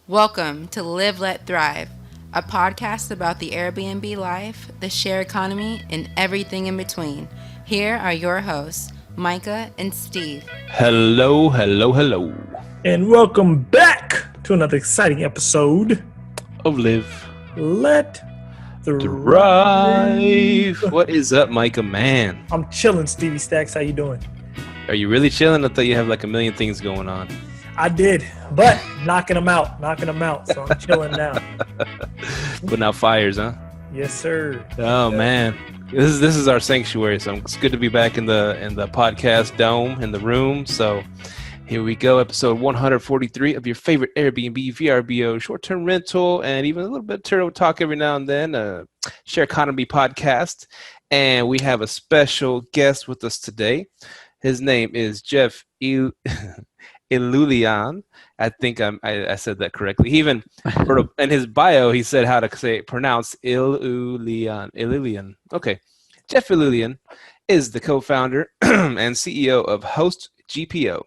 Welcome to Live, Let, Thrive, a podcast about the Airbnb life, the share economy, and everything in between. Here are your hosts, Myka and Steve. Hello. And welcome back to another exciting episode Of Live, Let Thrive. What is up, Myka, man? I'm chilling, Stevie Stacks. How you doing? Are you really chilling? I thought you have like a million things going on. I did, but knocking them out. So I'm chilling now. Putting out fires, huh? Yes, sir. Oh man, this is our sanctuary. So it's good to be back in the podcast dome in the room. So here we go, episode 143 of your favorite Airbnb, VRBO, short-term rental, and even a little bit of turtle talk every now and then. Share economy podcast, and we have a special guest with us today. His name is Jeff Iloulian. I think I said that correctly. He even in his bio he said how to pronounce Iloulian. Okay, Jeff Iloulian is the co-founder and CEO of Host GPO,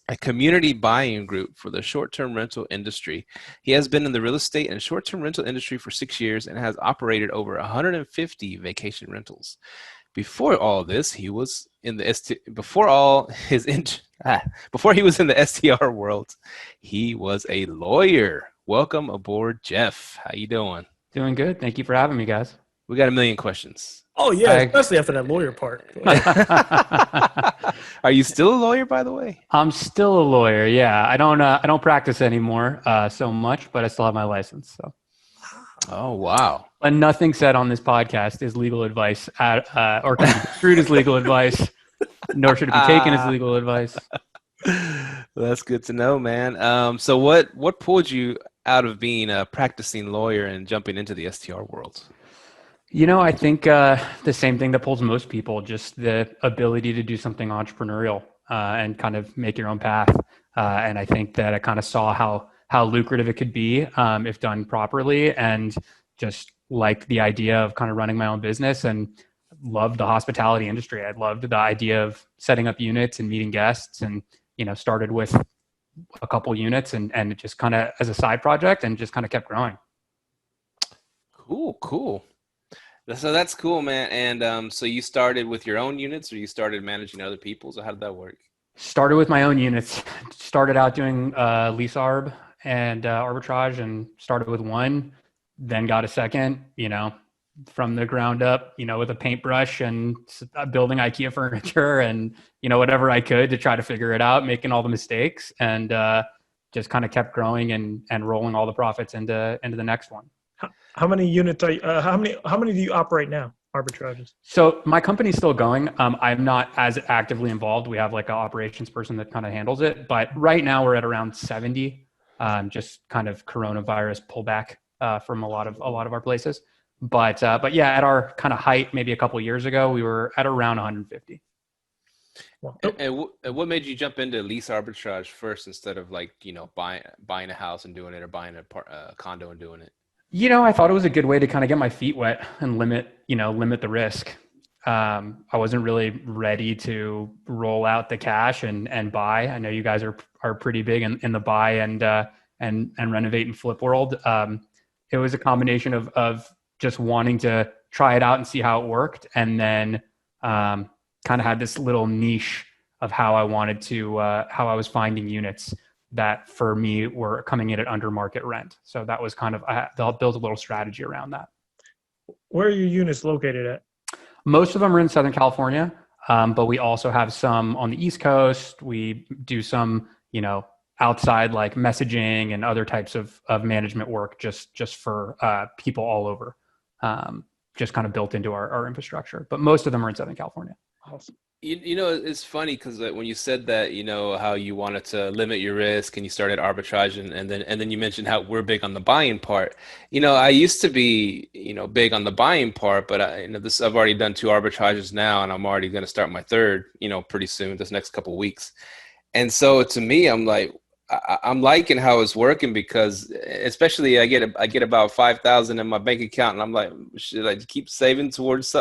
a community buying group for the short-term rental industry. He has been in the real estate and short-term rental industry for 6 years and has operated over 150 vacation rentals. Before all this, he was in the before he was in the STR world, he was a lawyer. Welcome aboard, Jeff. How you doing? Doing good. Thank you for having me, guys. We got a million questions. Oh yeah, especially after that lawyer part. Are you still a lawyer, by the way? I'm still a lawyer. Yeah, I don't practice anymore so much, but I still have my license. So. Oh wow! And nothing said on this podcast is legal advice, or can be construed as legal advice, nor should it be taken as legal advice. Well, that's good to know, man. So what pulled you out of being a practicing lawyer and jumping into the STR world? You know, I think the same thing that pulls most people, just the ability to do something entrepreneurial and kind of make your own path. And I think that I kind of saw how lucrative it could be if done properly, and just like the idea of kind of running my own business, and loved the hospitality industry. I loved the idea of setting up units and meeting guests, and started with a couple units and it just kind of as a side project and just kind of kept growing. Cool. So that's cool, man. And so you started with your own units, or you started managing other people's, or how did that work? Started with my own units. Started out doing lease arb and arbitrage, and started with one, then got a second, from the ground up, with a paintbrush and building IKEA furniture and, whatever I could to try to figure it out, making all the mistakes, and just kind of kept growing and rolling all the profits into the next one. How many units are you, how many do you operate now, arbitrages? So my company's still going. I'm not as actively involved. We have like an operations person that kind of handles it, but right now we're at around 70. Just kind of coronavirus pullback from a lot of our places. But yeah, at our kind of height, maybe a couple of years ago, we were at around 150. And what made you jump into lease arbitrage first instead of buying a house and doing it, or buying a condo and doing it? I thought it was a good way to kind of get my feet wet and limit the risk. I wasn't really ready to roll out the cash and buy. I know you guys are pretty big in the buy and renovate and flip world. It was a combination of just wanting to try it out and see how it worked, and then kind of had this little niche of how I wanted to how I was finding units that for me were coming in at under market rent. So that was kind of, I built a little strategy around that. Where are your units located at? Most of them are in Southern California, but we also have some on the East Coast. We do some, outside like messaging and other types of management work just for people all over, just kind of built into our infrastructure. But most of them are in Southern California. Awesome. It's funny because when you said that, how you wanted to limit your risk and you started arbitrage, and then you mentioned how we're big on the buying part. I used to be, big on the buying part, but I've already done 2 arbitrages now, and I'm already going to start my third, pretty soon, this next couple of weeks. And so to me, I'm like, I'm liking how it's working because, especially, I get about 5,000 in my bank account, and I'm like, should I keep saving towards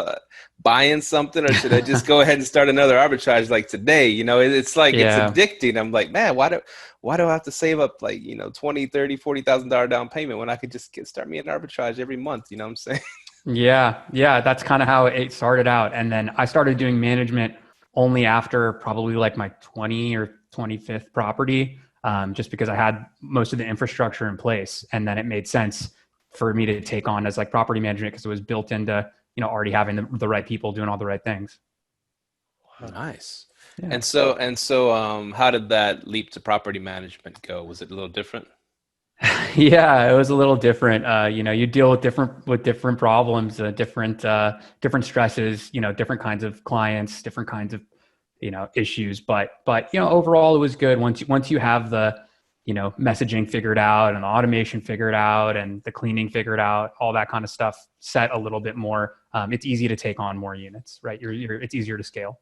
buying something, or should I just go ahead and start another arbitrage like today? You know, it's like it's addicting. I'm like, man, why do I have to save up like, you know, $20,000, $30,000, $40,000 down payment when I could just start me an arbitrage every month? You know what I'm saying? Yeah, that's kind of how it started out, and then I started doing management only after probably like my 20 or 25th property. Just because I had most of the infrastructure in place, and then it made sense for me to take on as like property management because it was built into, you know, already having the right people doing all the right things. Nice. Yeah. And so, how did that leap to property management go? Was it a little different? Yeah, it was a little different. You know, you deal with different problems, different stresses, you know, different kinds of clients, different kinds of, you know, issues, but you know, overall it was good once you have the, you know, messaging figured out and the automation figured out and the cleaning figured out, all that kind of stuff set a little bit more. It's easy to take on more units, right? It's easier to scale.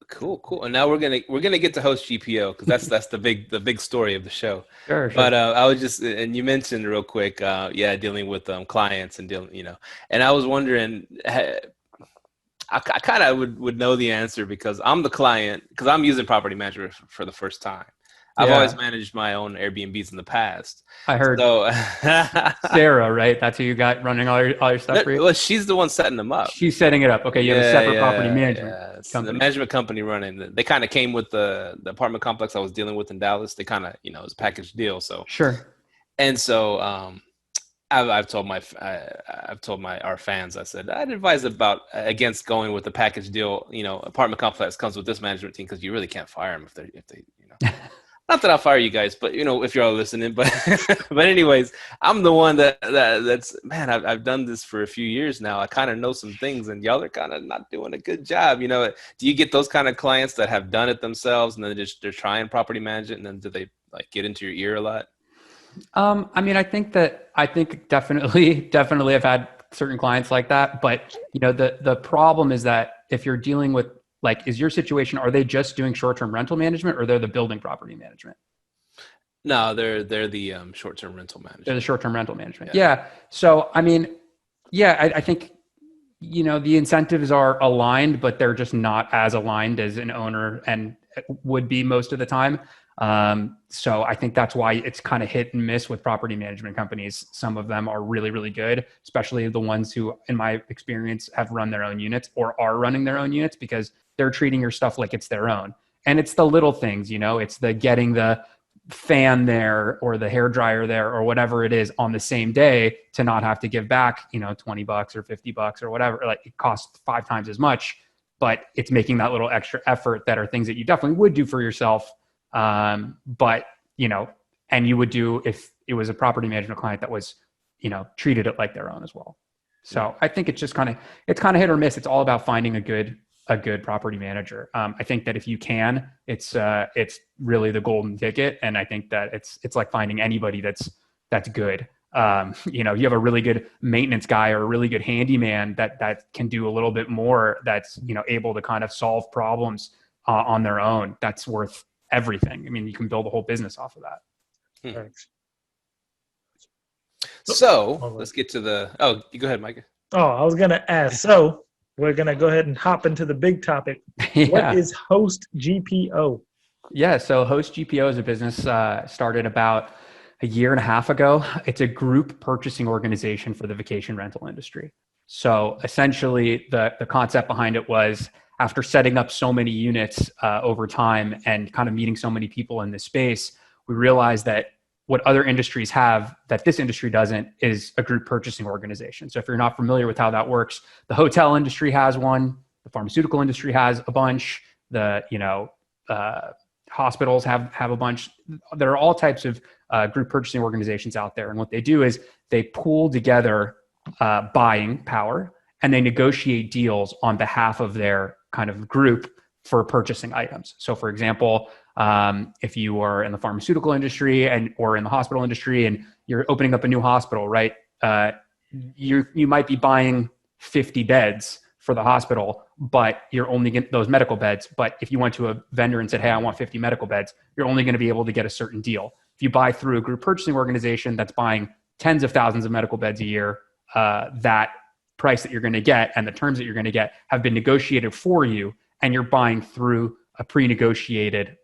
Cool. And now we're gonna get to Host GPO because that's the big story of the show. Sure. But I was just, and you mentioned real quick, dealing with clients and dealing, you know, and I was wondering. I kind of would know the answer because I'm the client, because I'm using property management for the first time. I've always managed my own Airbnbs in the past. I heard so. Sarah, right? That's who you got running all your stuff for you? Well, she's the one setting them up. She's setting it up. Okay, you have a separate property management company. The management company running. They kind of came with the apartment complex I was dealing with in Dallas. They kind of, you know, it was a package deal. So sure. And so I've told our fans, I said, I'd advise against going with the package deal. You know, apartment complex comes with this management team because you really can't fire them if they, you know, not that I'll fire you guys, but you know, if you're all listening, but anyways, I'm the one that's, man, I've done this for a few years now. I kind of know some things and y'all are kind of not doing a good job. You know, do you get those kind of clients that have done it themselves and then they're trying property management and then do they like get into your ear a lot? I mean, I think definitely I've had certain clients like that, but you know, the problem is that if you're dealing with, like, is your situation, are they just doing short-term rental management or they're the building property management? No, they're the short-term rental management. They're the short-term rental management. Yeah. So, I mean, I think, you know, the incentives are aligned, but they're just not as aligned as an owner and would be most of the time. So I think that's why it's kind of hit and miss with property management companies. Some of them are really, really good, especially the ones who, in my experience, have run their own units or are running their own units because they're treating your stuff like it's their own. And it's the little things, you know, it's the getting the fan there or the hair dryer there or whatever it is on the same day to not have to give back, you know, $20 or $50 or whatever. Like, it costs 5 times as much, but it's making that little extra effort that are things that you definitely would do for yourself. But, you know, and you would do if it was a property management client that was, you know, treated it like their own as well. So I think it's just it's kind of hit or miss. It's all about finding a good property manager. I think that if you can, it's really the golden ticket. And I think that it's like finding anybody that's good. You know, you have a really good maintenance guy or a really good handyman that can do a little bit more, that's, you know, able to kind of solve problems on their own. That's worth everything. I mean, you can build a whole business off of that. Thanks. So let's get to you go ahead, Myka. I was going to ask. So we're going to go ahead and hop into the big topic. Yeah. What is Host GPO? Yeah. So Host GPO is a business started about a year and a half ago. It's a group purchasing organization for the vacation rental industry. So essentially the concept behind it was, after setting up so many units over time and kind of meeting so many people in this space, we realized that what other industries have that this industry doesn't is a group purchasing organization. So if you're not familiar with how that works, the hotel industry has one, the pharmaceutical industry has a bunch, the, you know, hospitals have a bunch. There are all types of group purchasing organizations out there. And what they do is they pool together buying power and they negotiate deals on behalf of their kind of group for purchasing items. So for example, if you are in the pharmaceutical industry or in the hospital industry and you're opening up a new hospital, right? You might be buying 50 beds for the hospital, but you're only getting those medical beds. But if you went to a vendor and said, hey, I want 50 medical beds, you're only going to be able to get a certain deal. If you buy through a group purchasing organization that's buying tens of thousands of medical beds a year, that price that you're going to get and the terms that you're going to get have been negotiated for you, and you're buying through a pre-negotiated,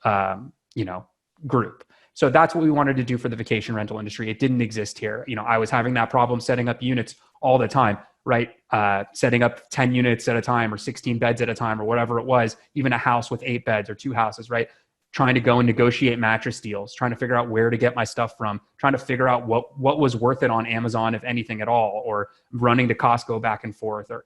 group. So that's what we wanted to do for the vacation rental industry. It didn't exist here. I was having that problem setting up units all the time, right? Setting up 10 units at a time or 16 beds at a time or whatever it was, even a house with 8 beds or 2 houses, right? Trying to go and negotiate mattress deals, trying to figure out where to get my stuff from, trying to figure out what was worth it on Amazon, if anything at all, or running to Costco back and forth, or,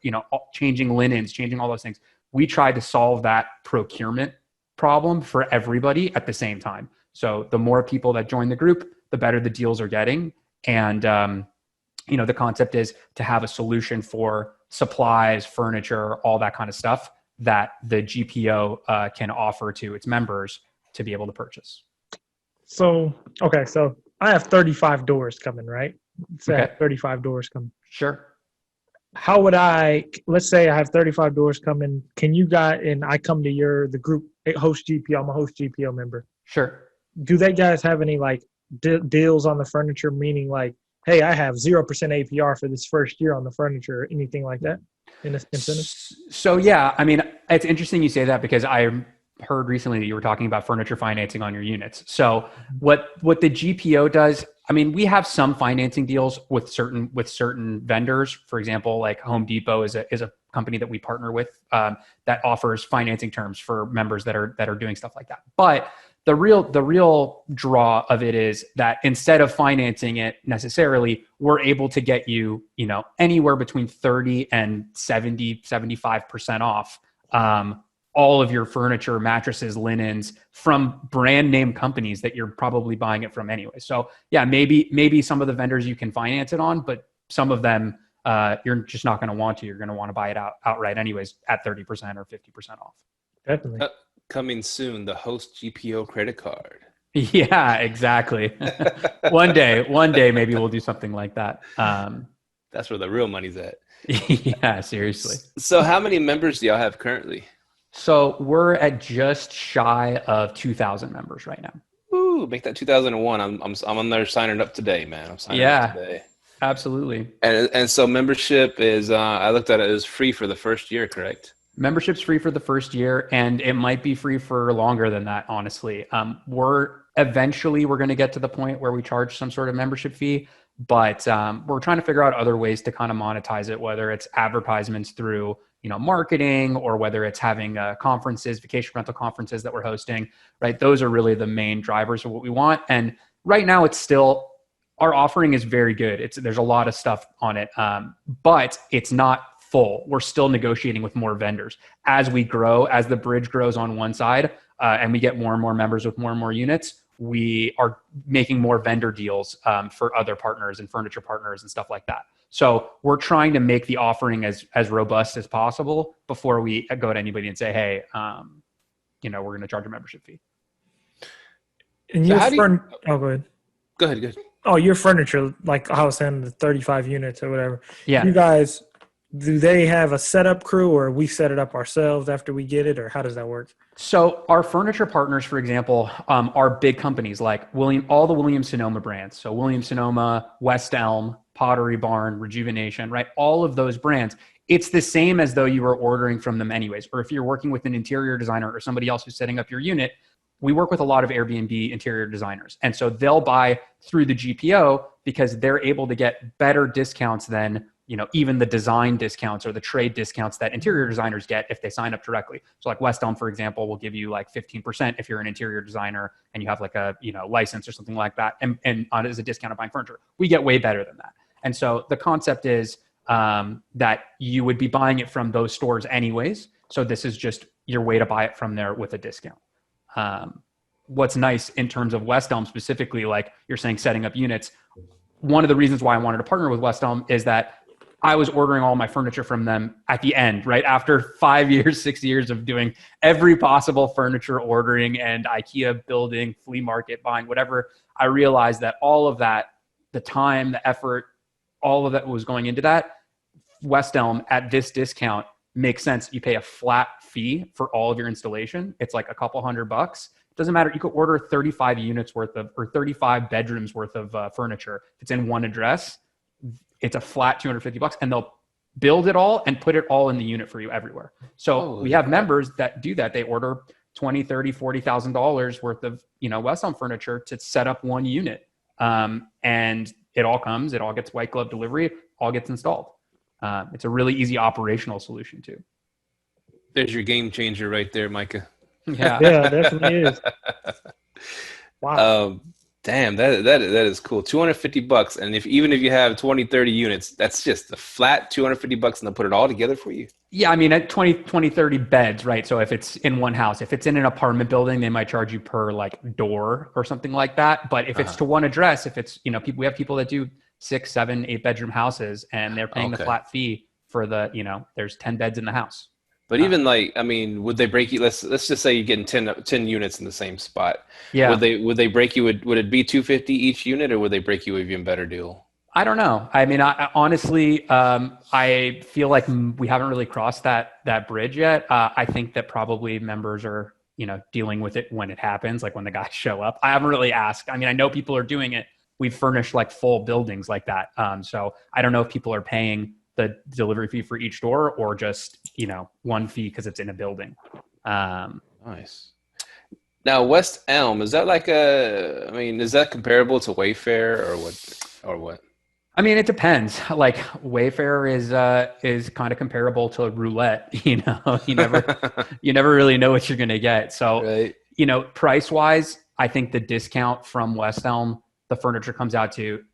changing linens, changing all those things. We tried to solve that procurement problem for everybody at the same time. So the more people that join the group, the better the deals are getting. And, the concept is to have a solution for supplies, furniture, all that kind of stuff that the GPO can offer to its members to be able to purchase. So I have 35 doors coming, right? Okay. 35 doors coming. Sure. How would let's say I have 35 doors coming. Can you guys, and I come to the group, Host GPO, I'm a Host GPO member. Sure. Do they guys have any deals on the furniture? Meaning hey, I have 0% APR for this first year on the furniture, or anything like that in this incentive? So yeah, it's interesting you say that, because I heard recently that you were talking about furniture financing on your units. So what the GPO does, we have some financing deals with certain vendors. For example, like Home Depot is a company that we partner with that offers financing terms for members that are doing stuff like that. But the real draw of it is that instead of financing it necessarily, we're able to get you, anywhere between 30 and 75% off all of your furniture, mattresses, linens from brand name companies that you're probably buying it from anyway. So yeah, maybe some of the vendors you can finance it on, but some of them you're just not going to want to. You're going to want to buy it outright anyways at 30% or 50% off. Definitely. Coming soon, the Host GPO credit card. Yeah, exactly. One day, maybe we'll do something like that. That's where the real money's at. Yeah, seriously. So how many members do y'all have currently? So we're at just shy of 2,000 members right now. Ooh, make that 2001. I'm on there signing up today, man. I'm signing up today. Absolutely. And so membership is, I looked at it, is free for the first year, correct? Membership's free for the first year, and it might be free for longer than that, honestly. We're going to get to the point where we charge some sort of membership fee, but we're trying to figure out other ways to kind of monetize it, whether it's advertisements through marketing, or whether it's having conferences, vacation rental conferences that we're hosting, right? Those are really the main drivers of what we want. And right now it's still, our offering is very good. There's a lot of stuff on it, but it's not full. We're still negotiating with more vendors. As we grow, as the bridge grows on one side, and we get more and more members with more and more units, we are making more vendor deals for other partners and furniture partners and stuff like that. So we're trying to make the offering as robust as possible before we go to anybody and say, hey, we're going to charge a membership fee. And so go ahead. Go ahead. Oh, your furniture, like I was saying, the 35 units or whatever. Yeah. You guys, do they have a setup crew, or we set it up ourselves after we get it, or how does that work? So our furniture partners, for example, are big companies like all the Williams-Sonoma brands. So Williams-Sonoma, West Elm, Pottery Barn, Rejuvenation, right? All of those brands. It's the same as though you were ordering from them anyways. Or if you're working with an interior designer or somebody else who's setting up your unit, we work with a lot of Airbnb interior designers. And so they'll buy through the GPO because they're able to get better discounts than even the design discounts or the trade discounts that interior designers get if they sign up directly. So like West Elm, for example, will give you like 15% if you're an interior designer and you have like a license or something like that, and as a discount of buying furniture. We get way better than that. And so the concept is that you would be buying it from those stores anyways. So this is just your way to buy it from there with a discount. What's nice in terms of West Elm specifically, like you're saying, setting up units, one of the reasons why I wanted to partner with West Elm is that I was ordering all my furniture from them at the end, right? After 5 years, 6 years of doing every possible furniture ordering and IKEA building, flea market buying, whatever, I realized that all of that, the time, the effort, all of that was going into that. West Elm at this discount makes sense. You pay a flat fee for all of your installation. It's like a couple $100. Doesn't matter. You could order 35 units worth of, or 35 bedrooms worth of furniture. If it's in one address, it's a flat $250, and they'll build it all and put it all in the unit for you everywhere. So we have members that do that. They order $20, $30, $40,000 worth of, West Elm furniture to set up one unit. And it all gets white glove delivery, all gets installed. It's a really easy operational solution too. There's your game changer right there, Myka. Yeah. Yeah, it definitely is. Wow. Damn, that is cool. $250. And even if you have 20, 30 units, that's just a flat $250 and they'll put it all together for you. Yeah. I mean, at 20, 30 beds, right? So if it's in one house, if it's in an apartment building, they might charge you per like door or something like that. But if it's to one address, if it's, we have people that do 6, 7, 8 bedroom houses, and they're paying the flat fee for the, there's 10 beds in the house. But even would they break you? Let's just say you're getting 10 units in the same spot. Yeah. Would they break you? Would it be $250 each unit, or would they break you an even better deal? I don't know. I mean, I honestly, I feel like we haven't really crossed that bridge yet. I think that probably members are, dealing with it when it happens, like when the guys show up. I haven't really asked. I mean, I know people are doing it. We've furnished like full buildings like that. So I don't know if people are paying the delivery fee for each door or just, one fee because it's in a building. Nice. Now, West Elm, is that is that comparable to Wayfair or what? I mean, it depends. Like Wayfair is kind of comparable to roulette. You never really know what you're going to get. So, right. Price wise, I think the discount from West Elm, the furniture comes out to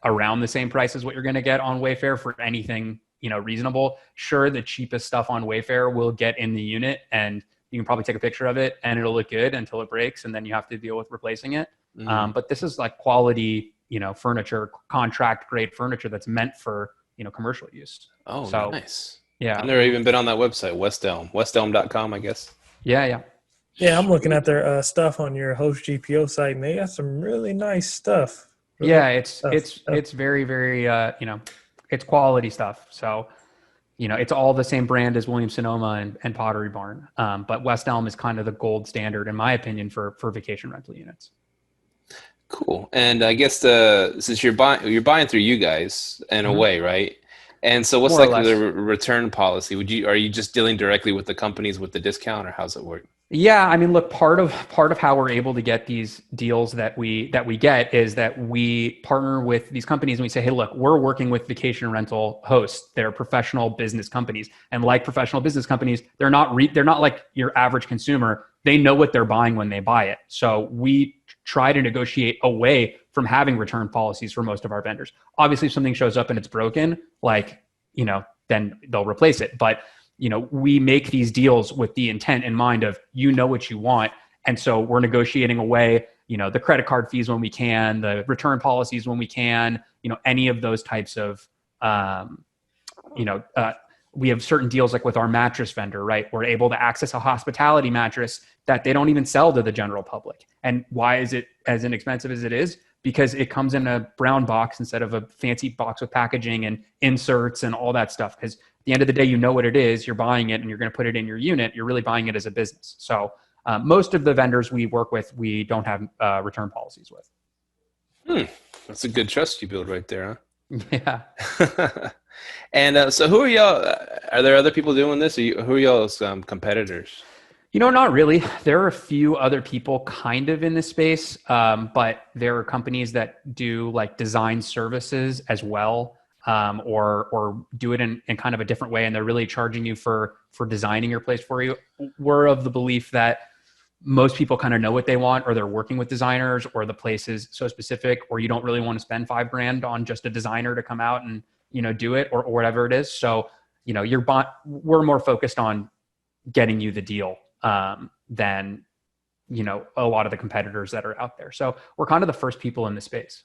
around the same price as what you're going to get on Wayfair for anything, reasonable. Sure, the cheapest stuff on Wayfair will get in the unit, and you can probably take a picture of it and it'll look good until it breaks, and then you have to deal with replacing it. But this is like quality, furniture, contract grade furniture that's meant for, commercial use. Oh, so, nice. Yeah. I've never even been on that website, West Elm, westelm.com, I guess. Yeah. Yeah, I'm looking at their stuff on your Host GPO site, and they got some really nice stuff. Really it's very, very, it's quality stuff. So, it's all the same brand as Williams-Sonoma and Pottery Barn. But West Elm is kind of the gold standard, in my opinion, for vacation rental units. Cool. And I guess since you're buying through you guys in a way, right? And so what's like the return policy? Are you just dealing directly with the companies with the discount, or how's it work? Yeah, I mean, look, part of how we're able to get these deals that we get is that we partner with these companies and we say, hey, look, we're working with vacation rental hosts. They're professional business companies, and like professional business companies, they're not like your average consumer. They know what they're buying when they buy it. So we try to negotiate away from having return policies for most of our vendors. Obviously, if something shows up and it's broken, then they'll replace it. But we make these deals with the intent in mind of, what you want. And so we're negotiating away, the credit card fees when we can, the return policies when we can, any of those types of, we have certain deals like with our mattress vendor, right? We're able to access a hospitality mattress that they don't even sell to the general public. And why is it as inexpensive as it is? Because it comes in a brown box instead of a fancy box with packaging and inserts and all that stuff. Because at the end of the day, you know what it is, you're buying it and you're going to put it in your unit. You're really buying it as a business. So most of the vendors we work with, we don't have return policies with. That's a good trust you build right there, huh? Yeah. And so who are y'all? Are there other people doing this? Who are y'all's competitors? Not really. There are a few other people kind of in this space, but there are companies that do like design services as well, or do it in kind of a different way, and they're really charging you for designing your place for you. We're of the belief that most people kind of know what they want, or they're working with designers, or the place is so specific, or you don't really want to spend $5,000 on just a designer to come out and do it, or whatever it is. So we're more focused on getting you the deal than a lot of the competitors that are out there. So we're kind of the first people in the space.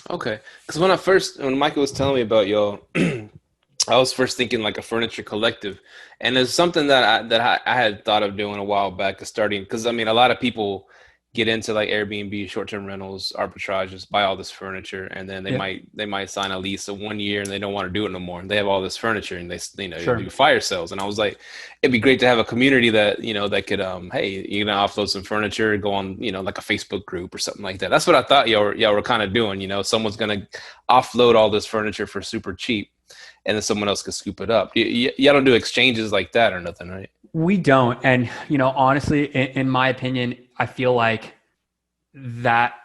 Okay. Because when Myka was telling me about y'all, I was first thinking like a furniture collective, and it's something that I had thought of doing a while back, starting, because I mean, a lot of people get into like Airbnb, short-term rentals, arbitrage, just buy all this furniture, and then they might sign a lease of 1 year and they don't want to do it no more. And they have all this furniture and they do fire sales. And I was like, it'd be great to have a community that that could hey, you're gonna offload some furniture, go on like a Facebook group or something like that. That's what I thought y'all were kind of doing. Someone's gonna offload all this furniture for super cheap, and then someone else could scoop it up. Y'all don't do exchanges like that or nothing, right? We don't. And, honestly, in my opinion, I feel like that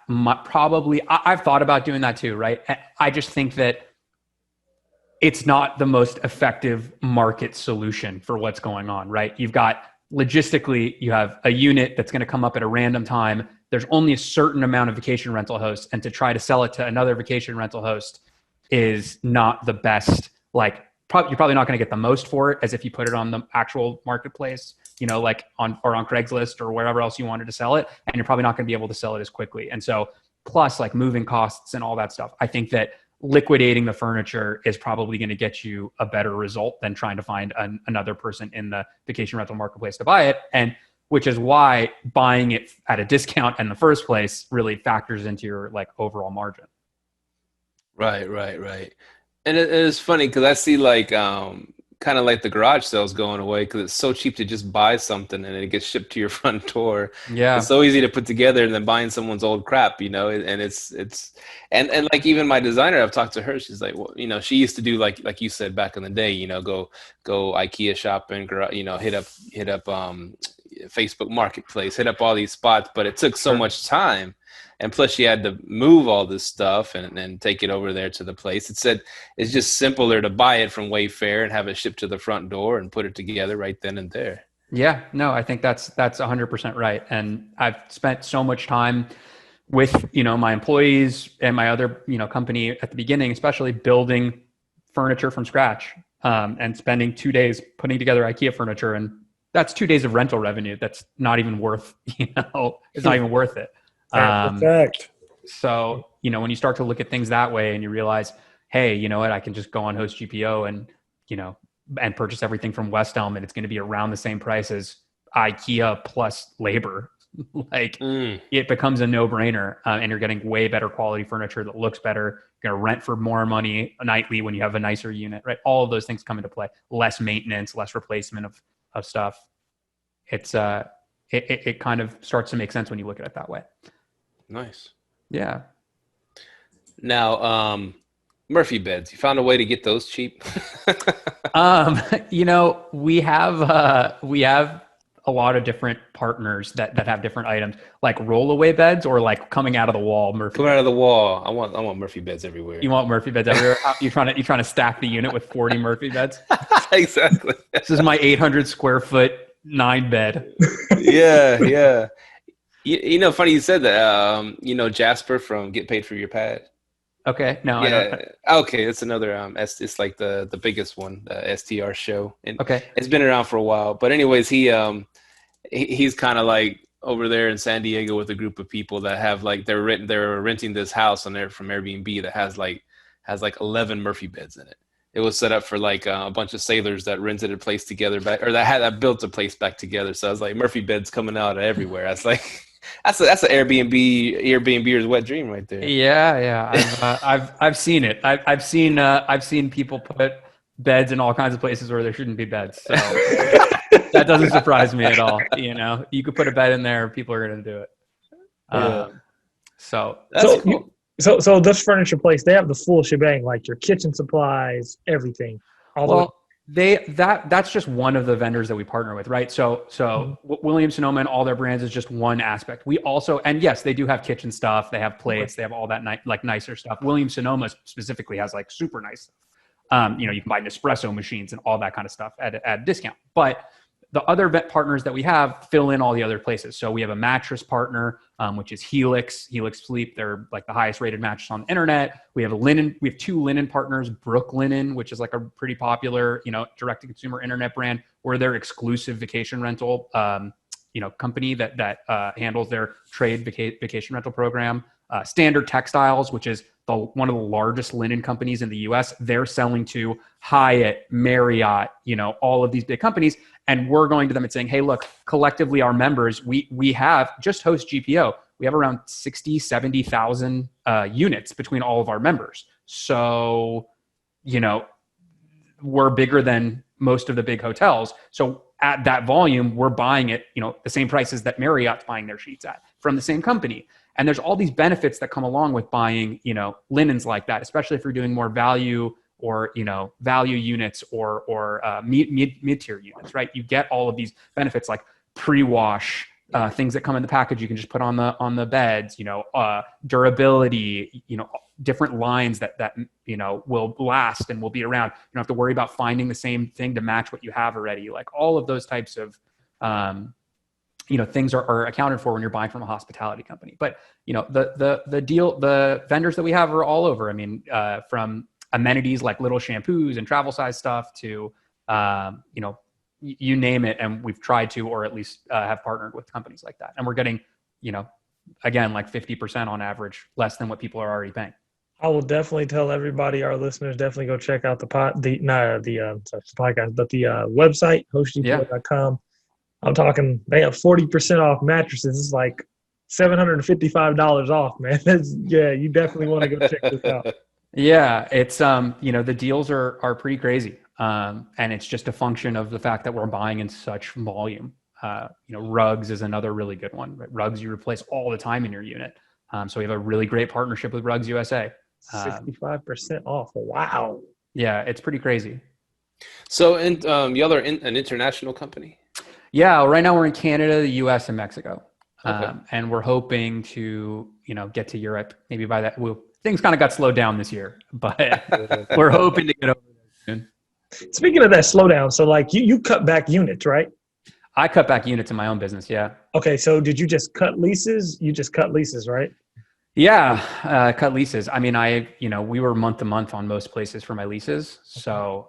probably, I've thought about doing that too, right? I just think that it's not the most effective market solution for what's going on, right? You've got, logistically, you have a unit that's going to come up at a random time. There's only a certain amount of vacation rental hosts, and to try to sell it to another vacation rental host is not the best, you're probably not going to get the most for it as if you put it on the actual marketplace, like on Craigslist or wherever else you wanted to sell it. And you're probably not going to be able to sell it as quickly. And so plus like moving costs and all that stuff, I think that liquidating the furniture is probably going to get you a better result than trying to find another person in the vacation rental marketplace to buy it. And which is why buying it at a discount in the first place really factors into your overall margin. Right. And it is funny because I see kind of like the garage sales going away because it's so cheap to just buy something and it gets shipped to your front door. Yeah, it's so easy to put together and then buying someone's old crap, and it's and like even my designer, I've talked to her. She's like, well, she used to do like you said back in the day, go IKEA shopping, hit up Facebook Marketplace, hit up all these spots, but it took so much time. And plus she had to move all this stuff and then take it over there to the place. It said it's just simpler to buy it from Wayfair and have it shipped to the front door and put it together right then and there. Yeah, no, I think that's 100% right. And I've spent so much time with, my employees and my other, company at the beginning, especially building furniture from scratch, and spending 2 days putting together IKEA furniture. And that's 2 days of rental revenue. That's not even worth, it's not even worth it. Perfect. So, when you start to look at things that way and you realize, hey, you know what, I can just go on Host GPO and, and purchase everything from West Elm and it's going to be around the same price as IKEA plus labor. It becomes a no-brainer, and you're getting way better quality furniture that looks better. You're going to rent for more money nightly when you have a nicer unit, right? All of those things come into play. Less maintenance, less replacement of stuff. It's, it kind of starts to make sense when you look at it that way. Nice. Yeah. Now, Murphy beds, you found a way to get those cheap? We have a lot of different partners that have different items, like rollaway beds or like coming out of the wall. Coming out of the wall. I want Murphy beds everywhere. You want Murphy beds everywhere? You trying to stack the unit with 40 Murphy beds? Exactly. This is my 800 square foot 9 bed. Yeah. Funny you said that. Jasper from Get Paid for Your Pad. Okay. No. Yeah. Okay. It's another. It's like the biggest one, the STR show. And okay. It's been around for a while, but anyways, he's kind of like over there in San Diego with a group of people that have they're renting this house on there from Airbnb that has 11 Murphy beds in it. It was set up for a bunch of sailors that rented a place together that built a place back together. So I was like, Murphy beds coming out of everywhere. I was like, that's an Airbnber's wet dream right there. Yeah. I've seen it. I've seen people put beds in all kinds of places where there shouldn't be beds. So that doesn't surprise me at all. You could put a bed in there, people are going to do it. So that's cool. So this furniture place, they have the full shebang, like your kitchen supplies, everything. That's just one of the vendors that we partner with, right? So Williams-Sonoma and all their brands is just one aspect. We also, and yes, they do have kitchen stuff. They have plates. They have all that nicer stuff. Williams-Sonoma specifically has super nice stuff. You can buy Nespresso machines and all that kind of stuff at a discount. But the other vet partners that we have fill in all the other places. So we have a mattress partner, which is Helix Sleep. They're the highest rated mattress on the internet. We have We have 2 linen partners, Brooklinen, which is a pretty popular, direct to consumer internet brand. We're their exclusive vacation rental, company that handles their trade vacation rental program. Standard Textiles, which is one of the largest linen companies in the US. They're selling to Hyatt, Marriott, all of these big companies. And we're going to them and saying, hey, look, collectively, our members, we have just Host GPO. We have around 60, 70,000 units between all of our members. So, we're bigger than most of the big hotels. So at that volume, we're buying it, the same prices that Marriott's buying their sheets at from the same company. And there's all these benefits that come along with buying, linens like that, especially if you're doing more value or, value units or mid-tier units, right? You get all of these benefits like pre-wash, things that come in the package you can just put on the beds, durability, different lines that will last and will be around. You don't have to worry about finding the same thing to match what you have already. Like all of those types of things are accounted for when you're buying from a hospitality company. But the vendors that we have are all over. I mean, from amenities like little shampoos and travel size stuff to you name it, and we've tried to, or at least have partnered with companies like that. And we're getting, again, like 50% on average, less than what people are already paying. I will definitely tell everybody, our listeners, definitely go check out the podcast, but the website, HostGPO.com. I'm talking, they have 40% off mattresses. It's like $755 off, man. You definitely want to go check this out. Yeah, it's the deals are pretty crazy. And it's just a function of the fact that we're buying in such volume. Rugs is another really good one. Right? Rugs you replace all the time in your unit. So we have a really great partnership with Rugs USA. 65% off. Wow. Yeah, it's pretty crazy. So, and y'all are an international company? Yeah, right now we're in Canada, the US, and Mexico. Okay. And we're hoping to, get to Europe. Maybe by that, things kind of got slowed down this year, but we're hoping to get over there soon. Speaking of that slowdown, so like you cut back units, right? I cut back units in my own business, yeah. Okay, so did you just cut leases? You just cut leases, right? Yeah, cut leases. I mean, we were month to month on most places for my leases. So,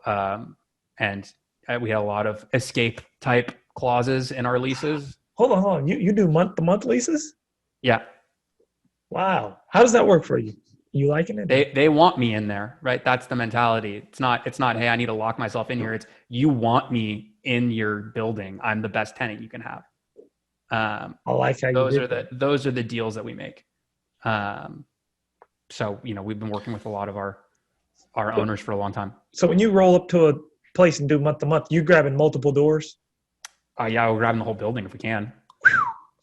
and we had a lot of escape type clauses in our leases. Hold on. You do month to month leases? Yeah. Wow. How does that work for you? You liking it? They want me in there, right? That's the mentality. It's not, hey, I need to lock myself in here. It's you want me in your building. I'm the best tenant you can have. I like how those are the deals that we make. So, we've been working with a lot of our owners for a long time. So when you roll up to a place and do month to month, you grabbing multiple doors? Yeah, we're grabbing the whole building if we can.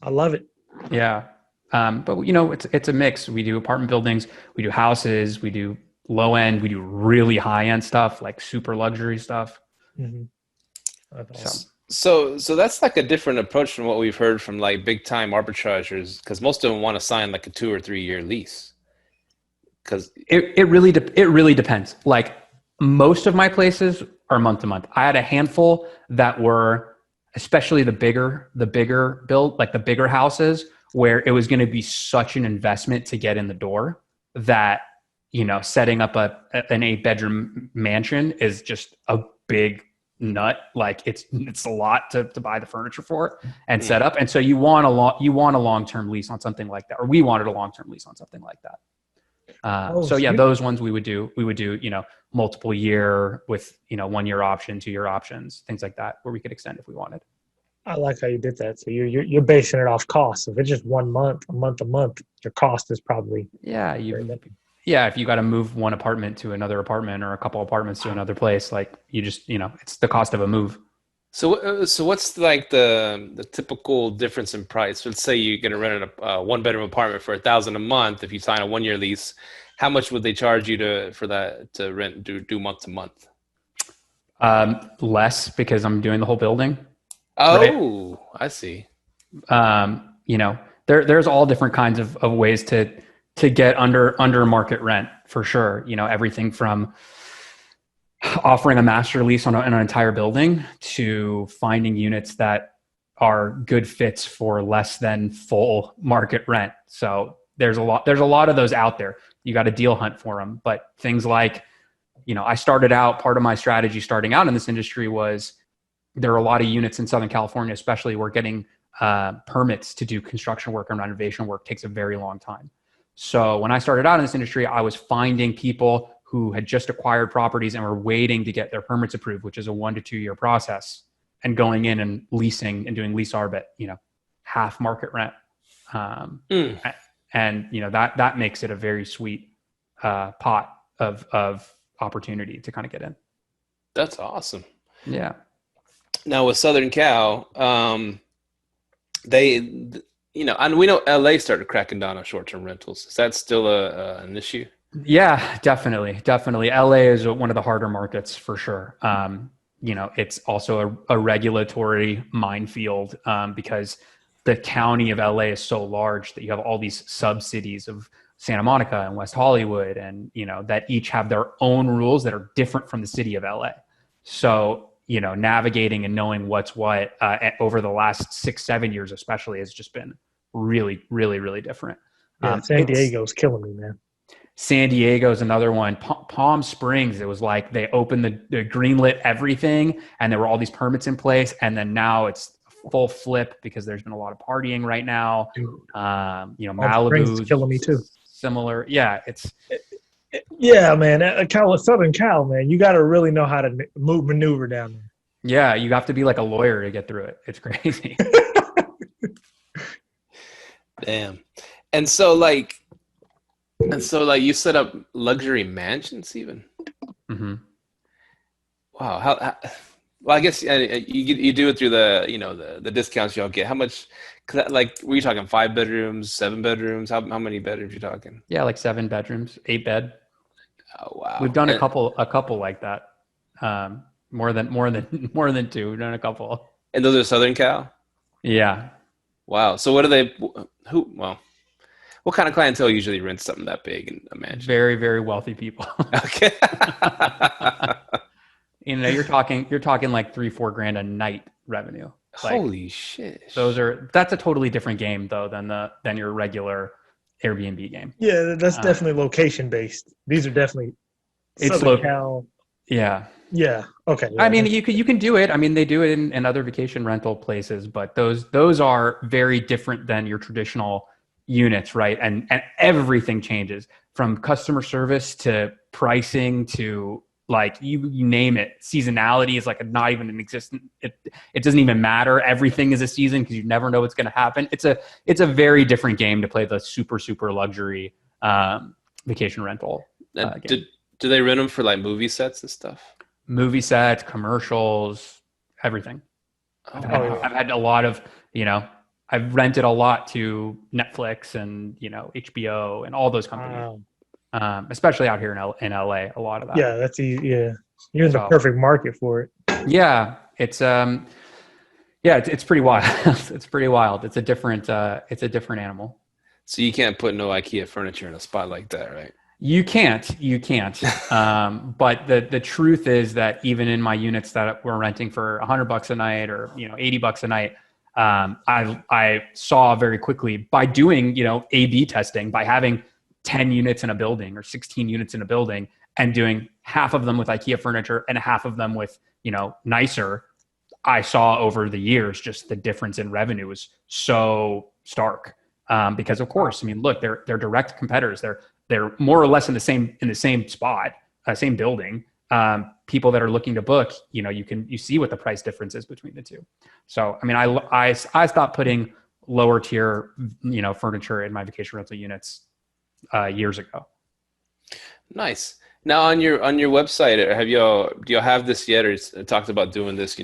I love it. Yeah. But it's a mix. We do apartment buildings, we do houses, we do low end, we do really high end stuff, like super luxury stuff. Mm-hmm. So that's like a different approach from what we've heard from like big time arbitrageurs, because most of them want to sign like a 2 or 3 year lease. Because it really depends. Like most of my places are month to month. I had a handful that were, especially the bigger build, like the bigger houses, where it was going to be such an investment to get in the door that, setting up an 8-bedroom mansion is just a big nut. Like it's a lot to buy the furniture for and set up. And so you want a long-term lease on something like that, or we wanted a long-term lease on something like that. Those ones we would do, multiple year with, 1 year option, 2 year options, things like that, where we could extend if we wanted. I like how you did that. So you're basing it off cost. If it's just 1 month, a month, your cost is probably if you got to move one apartment to another apartment or a couple apartments to another place, like you just it's the cost of a move. So what's like the typical difference in price? Let's say you're going to rent a 1-bedroom apartment for $1,000 a month. If you sign a 1 year lease, how much would they charge you to rent do month to month? Less, because I'm doing the whole building. Oh, right? I see. There's all different kinds of ways to get under market rent for sure. Everything from offering a master lease on an entire building to finding units that are good fits for less than full market rent. So there's a lot of those out there. You got to deal hunt for them. But things like, I started out, part of my strategy starting out in this industry was there are a lot of units in Southern California, especially where getting permits to do construction work and renovation work takes a very long time. So when I started out in this industry, I was finding people who had just acquired properties and were waiting to get their permits approved, which is a 1 to 2 year process, and going in and leasing and doing lease arbit, half market rent. And that makes it a very sweet pot of opportunity to kind of get in. That's awesome. Yeah. Now with Southern Cal, and we know LA started cracking down on short-term rentals. Is that still an issue? Yeah, definitely. LA is one of the harder markets for sure. It's also a regulatory minefield because the county of LA is so large that you have all these sub-cities of Santa Monica and West Hollywood, and that each have their own rules that are different from the city of LA. So navigating and knowing what's what over the last 6-7 years especially has just been really, really, really different. Yeah, San Diego's killing me, man. San Diego's another one. Palm Springs, it was like they opened the greenlit everything and there were all these permits in place, and then now it's full flip because there's been a lot of partying right now. Malibu's killing me too. Similar. Yeah, yeah, man. Southern Cal, man, you got to really know how to maneuver down there. Yeah, you have to be like a lawyer to get through it. It's crazy. Damn. And so you set up luxury mansions even. Mm-hmm. Wow. Well, I guess you do it through the discounts y'all get. How much? Were you talking 5 bedrooms, 7 bedrooms? How many bedrooms you talking? Yeah, like 7 bedrooms, 8 bed. Oh wow. We've done a couple like that. More than 2. We've done a couple. And those are Southern Cal? Yeah. Wow. So what kind of clientele usually rents something that big in a mansion? Very, very wealthy people. Okay. You're talking like $3-4 grand a night revenue. Holy shit. That's a totally different game though than your regular Airbnb game. Yeah, that's definitely location based. These are definitely Southern Cal. Yeah. Yeah. Okay. Yeah. I mean, you can do it. I mean, they do it in other vacation rental places, but those are very different than your traditional units, right? And everything changes from customer service to pricing to you name it. Seasonality is not even an existent. It doesn't even matter. Everything is a season because you never know what's going to happen. It's a very different game to play the super, super luxury vacation rental game. Do they rent them for movie sets and stuff? Movie sets, commercials, everything. I've had a lot of, I've rented a lot to Netflix and, HBO and all those companies. Wow. Especially out here in LA, a lot of that. Yeah, that's easy. Yeah. You're in the perfect market for it. Yeah. It's pretty wild. It's pretty wild. It's a different animal. So you can't put no IKEA furniture in a spot like that, right? You can't. But the truth is that even in my units that we're renting for $100 a night or, $80 a night, I saw very quickly by doing, A/B testing, by having 10 units in a building or 16 units in a building and doing half of them with IKEA furniture and half of them with, nicer, I saw over the years just the difference in revenue was so stark. Because of course, I mean, look, they're direct competitors. They're more or less in the same spot, same building. People that are looking to book, you see what the price difference is between the two. So, I mean, I stopped putting lower tier, furniture in my vacation rental units years ago. Nice. Now on your website, do y'all have this yet, or talked about doing this?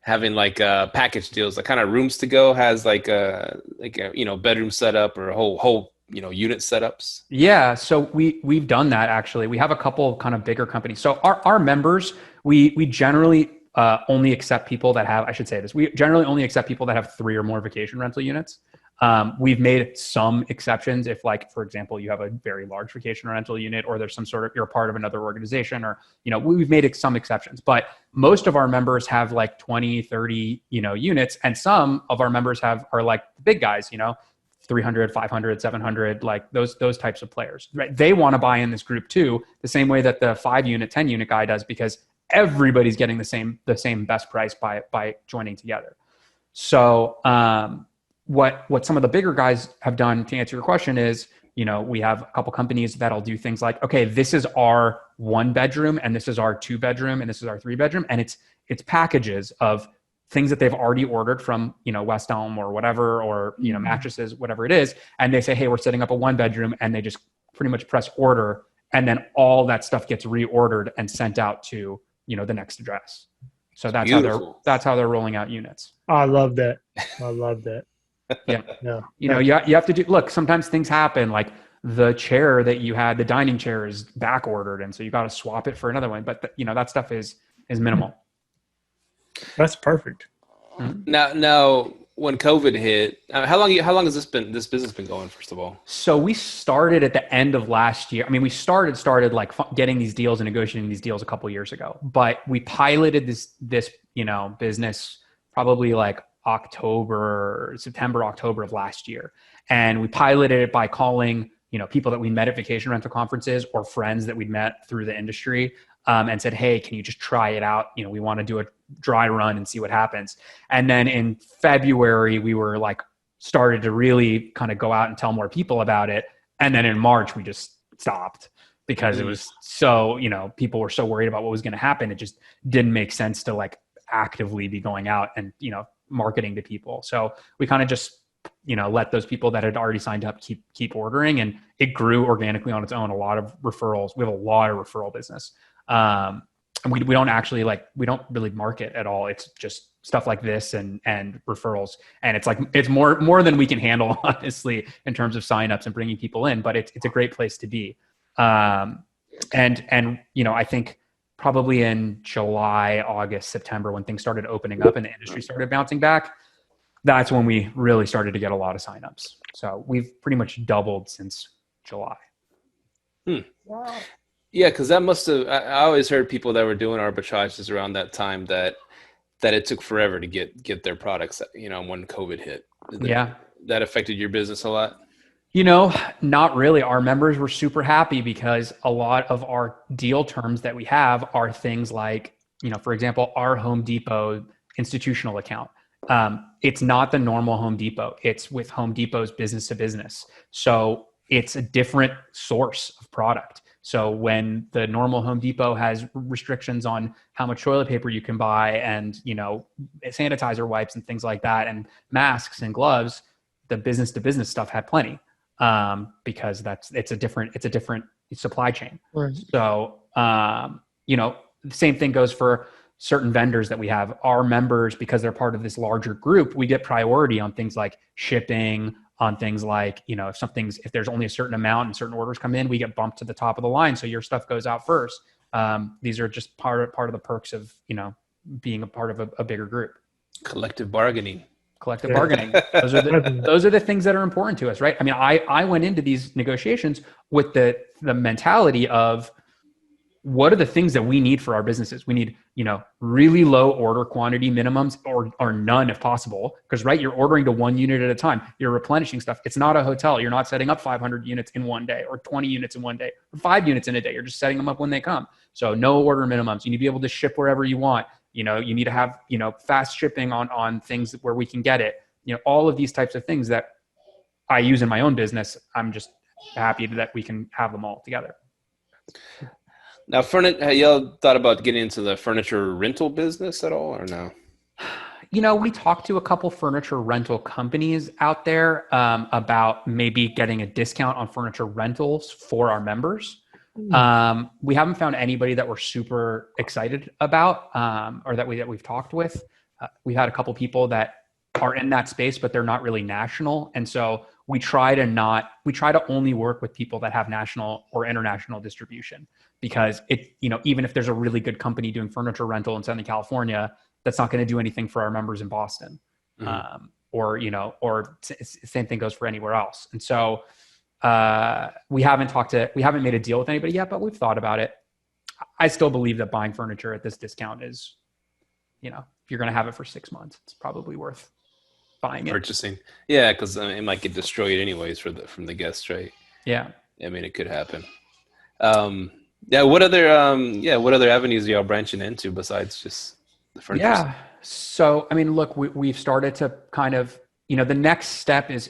Having package deals, kind of rooms to go has bedroom setup or a whole unit setups. Yeah, so we've done that actually. We have a couple of kind of bigger companies. So our members, we generally only accept people that have. I should say this. We generally only accept people that have 3 or more vacation rental units. We've made some exceptions if, for example, you have a very large vacation rental unit, or there's some sort of, you're a part of another organization, or, we've made some exceptions, but most of our members have 20, 30, units. And some of our members are the big guys, 300, 500, 700, those types of players, right? They want to buy in this group too, the same way that the 5-unit, 10-unit guy does, because everybody's getting the same best price by joining together. So, what some of the bigger guys have done, to answer your question, is, we have a couple companies that'll do things like, okay, this is our 1 bedroom and this is our 2 bedroom and this is our 3 bedroom. And it's packages of things that they've already ordered from, West Elm or whatever, or, mattresses, whatever it is. And they say, hey, we're setting up a 1 bedroom, and they just pretty much press order. And then all that stuff gets reordered and sent out to, the next address. So that's how they're rolling out units. I love that. I love that. Yeah. You have to do, look, sometimes things happen, like the chair that you had, the dining chair is back ordered. And so you got to swap it for another one. But that stuff is minimal. That's perfect. Now, when COVID hit, how long has this business been going, first of all? So we started at the end of last year. I mean, we started like getting these deals and negotiating these deals a couple of years ago, but we piloted this business probably like September, October of last year. And we piloted it by calling, people that we met at vacation rental conferences or friends that we'd met through the industry, and said, hey, can you just try it out? We want to do a dry run and see what happens. And then in February, we were like, started to really kind of go out and tell more people about it. And then in March, we just stopped because it was so, people were so worried about what was going to happen. It just didn't make sense to like actively be going out and, marketing to people. So we kind of just, let those people that had already signed up keep ordering, and it grew organically on its own. A lot of referrals. We have a lot of referral business. And we don't really market at all. It's just stuff like this and referrals. And it's more than we can handle, honestly, in terms of signups and bringing people in, but it's a great place to be. And I think probably in July, August, September, when things started opening up and the industry started bouncing back, that's when we really started to get a lot of signups. So we've pretty much doubled since July. Wow. Yeah, because that must have. I always heard people that were doing arbitrages around that time that it took forever to get their products. When COVID hit. That affected your business a lot. Not really. Our members were super happy because a lot of our deal terms that we have are things like, for example, our Home Depot institutional account. It's not the normal Home Depot. It's with Home Depot's business to business. So it's a different source of product. So when the normal Home Depot has restrictions on how much toilet paper you can buy and, sanitizer wipes and things like that, and masks and gloves, the business to business stuff had plenty, because it's a different supply chain. Right. So, the same thing goes for certain vendors that we have. Our members, because they're part of this larger group, we get priority on things like shipping, on things like, if there's only a certain amount and certain orders come in, we get bumped to the top of the line. So your stuff goes out first. These are just part of the perks of, being a part of a bigger group. Collective bargaining. Those are the things that are important to us, right? I mean, I went into these negotiations with the mentality of, what are the things that we need for our businesses? We need, really low order quantity minimums or none if possible. Because, right, you're ordering to 1 unit at a time. You're replenishing stuff. It's not a hotel. You're not setting up 500 units in one day or 20 units in one day or 5 units in a day. You're just setting them up when they come. So no order minimums. You need to be able to ship wherever you want. You need to have, fast shipping on things where we can get it. All of these types of things that I use in my own business. I'm just happy that we can have them all together. Now, y'all thought about getting into the furniture rental business at all, or no? We talked to a couple furniture rental companies out there about maybe getting a discount on furniture rentals for our members. We haven't found anybody that we're super excited about, or that we've talked with. We've had a couple people that are in that space, but they're not really national. And so we try to only work with people that have national or international distribution, because even if there's a really good company doing furniture rental in Southern California, that's not going to do anything for our members in Boston. Mm-hmm. Or same thing goes for anywhere else. And so, we haven't made a deal with anybody yet, but we've thought about it. I still believe that buying furniture at this discount is, if you're going to have it for 6 months, it's probably worth buying it. Purchasing. Yeah. Cause it might get destroyed anyways from the guests, right? Yeah. I mean, it could happen. What other avenues are y'all branching into besides just the furniture? Yeah. So, I mean, look, we've started to kind of, the next step is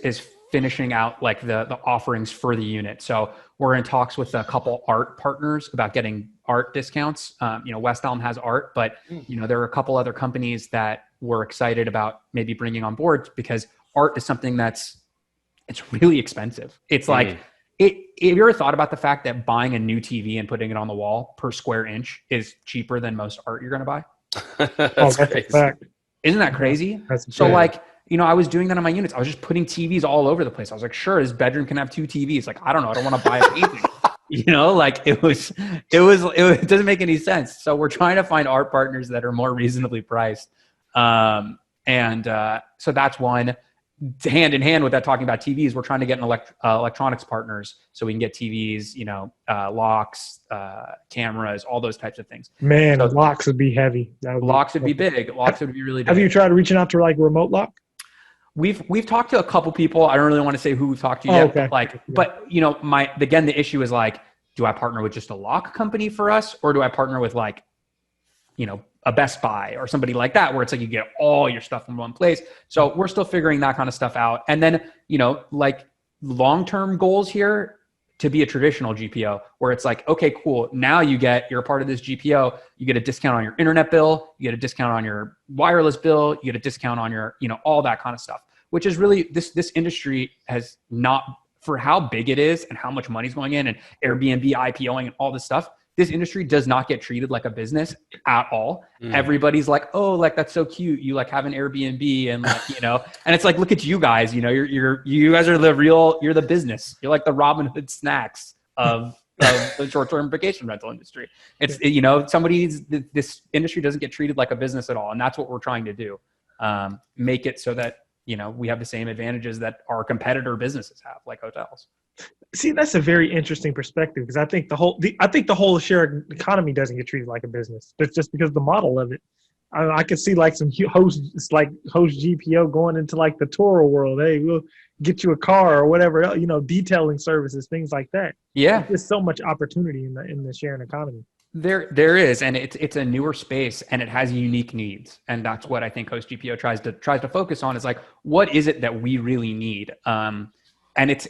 finishing out like the offerings for the unit. So we're in talks with a couple art partners about getting art discounts. West Elm has art, but there are a couple other companies that we're excited about maybe bringing on board, because art is something it's really expensive. It's like, have you ever thought about the fact that buying a new TV and putting it on the wall per square inch is cheaper than most art you're going to buy? That's crazy. Fact. Isn't that crazy? That's so crazy. like, I was doing that on my units. I was just putting TVs all over the place. I was like, sure, this bedroom can have 2 TVs. Like, I don't know. I don't want to buy a painting. Like it doesn't make any sense. So we're trying to find art partners that are more reasonably priced. So that's one. Hand in hand with that, talking about TVs, we're trying to get electronics partners so we can get TVs, locks, cameras, all those types of things. Man, locks would be heavy. Locks would be big. Locks would be really big. Have you tried reaching out to like remote lock? We've talked to a couple people. I don't really want to say who we've talked to yet. Okay. But the issue is like, do I partner with just a lock company for us, or do I partner with like, a Best Buy or somebody like that, where it's like you get all your stuff in one place? So we're still figuring that kind of stuff out. And then, like long-term goals here, to be a traditional GPO, where it's like, okay, cool. Now you're a part of this GPO. You get a discount on your internet bill. You get a discount on your wireless bill. You get a discount on your, all that kind of stuff, which is really, this industry has not, for how big it is and how much money's going in, and Airbnb IPOing and all this stuff, this industry does not get treated like a business at all. Everybody's like, oh, like, that's so cute. You like have an Airbnb and like, and it's like, look at you guys, you guys are you're the business. You're like the Robin Hood snacks of the short-term vacation rental industry. It's, this industry doesn't get treated like a business at all. And that's what we're trying to do. Make it so that, we have the same advantages that our competitor businesses have, like hotels. See, that's a very interesting perspective, because I think the whole shared economy doesn't get treated like a business. It's just because of the model of it. I could see like some Host GPO going into like the Toro world. Hey, we'll get you a car or whatever, detailing services, things like that. Yeah, there's so much opportunity in the sharing economy. There is, and it's a newer space, and it has unique needs, and that's what I think Host GPO tries to focus on, is like, what is it that we really need? And it's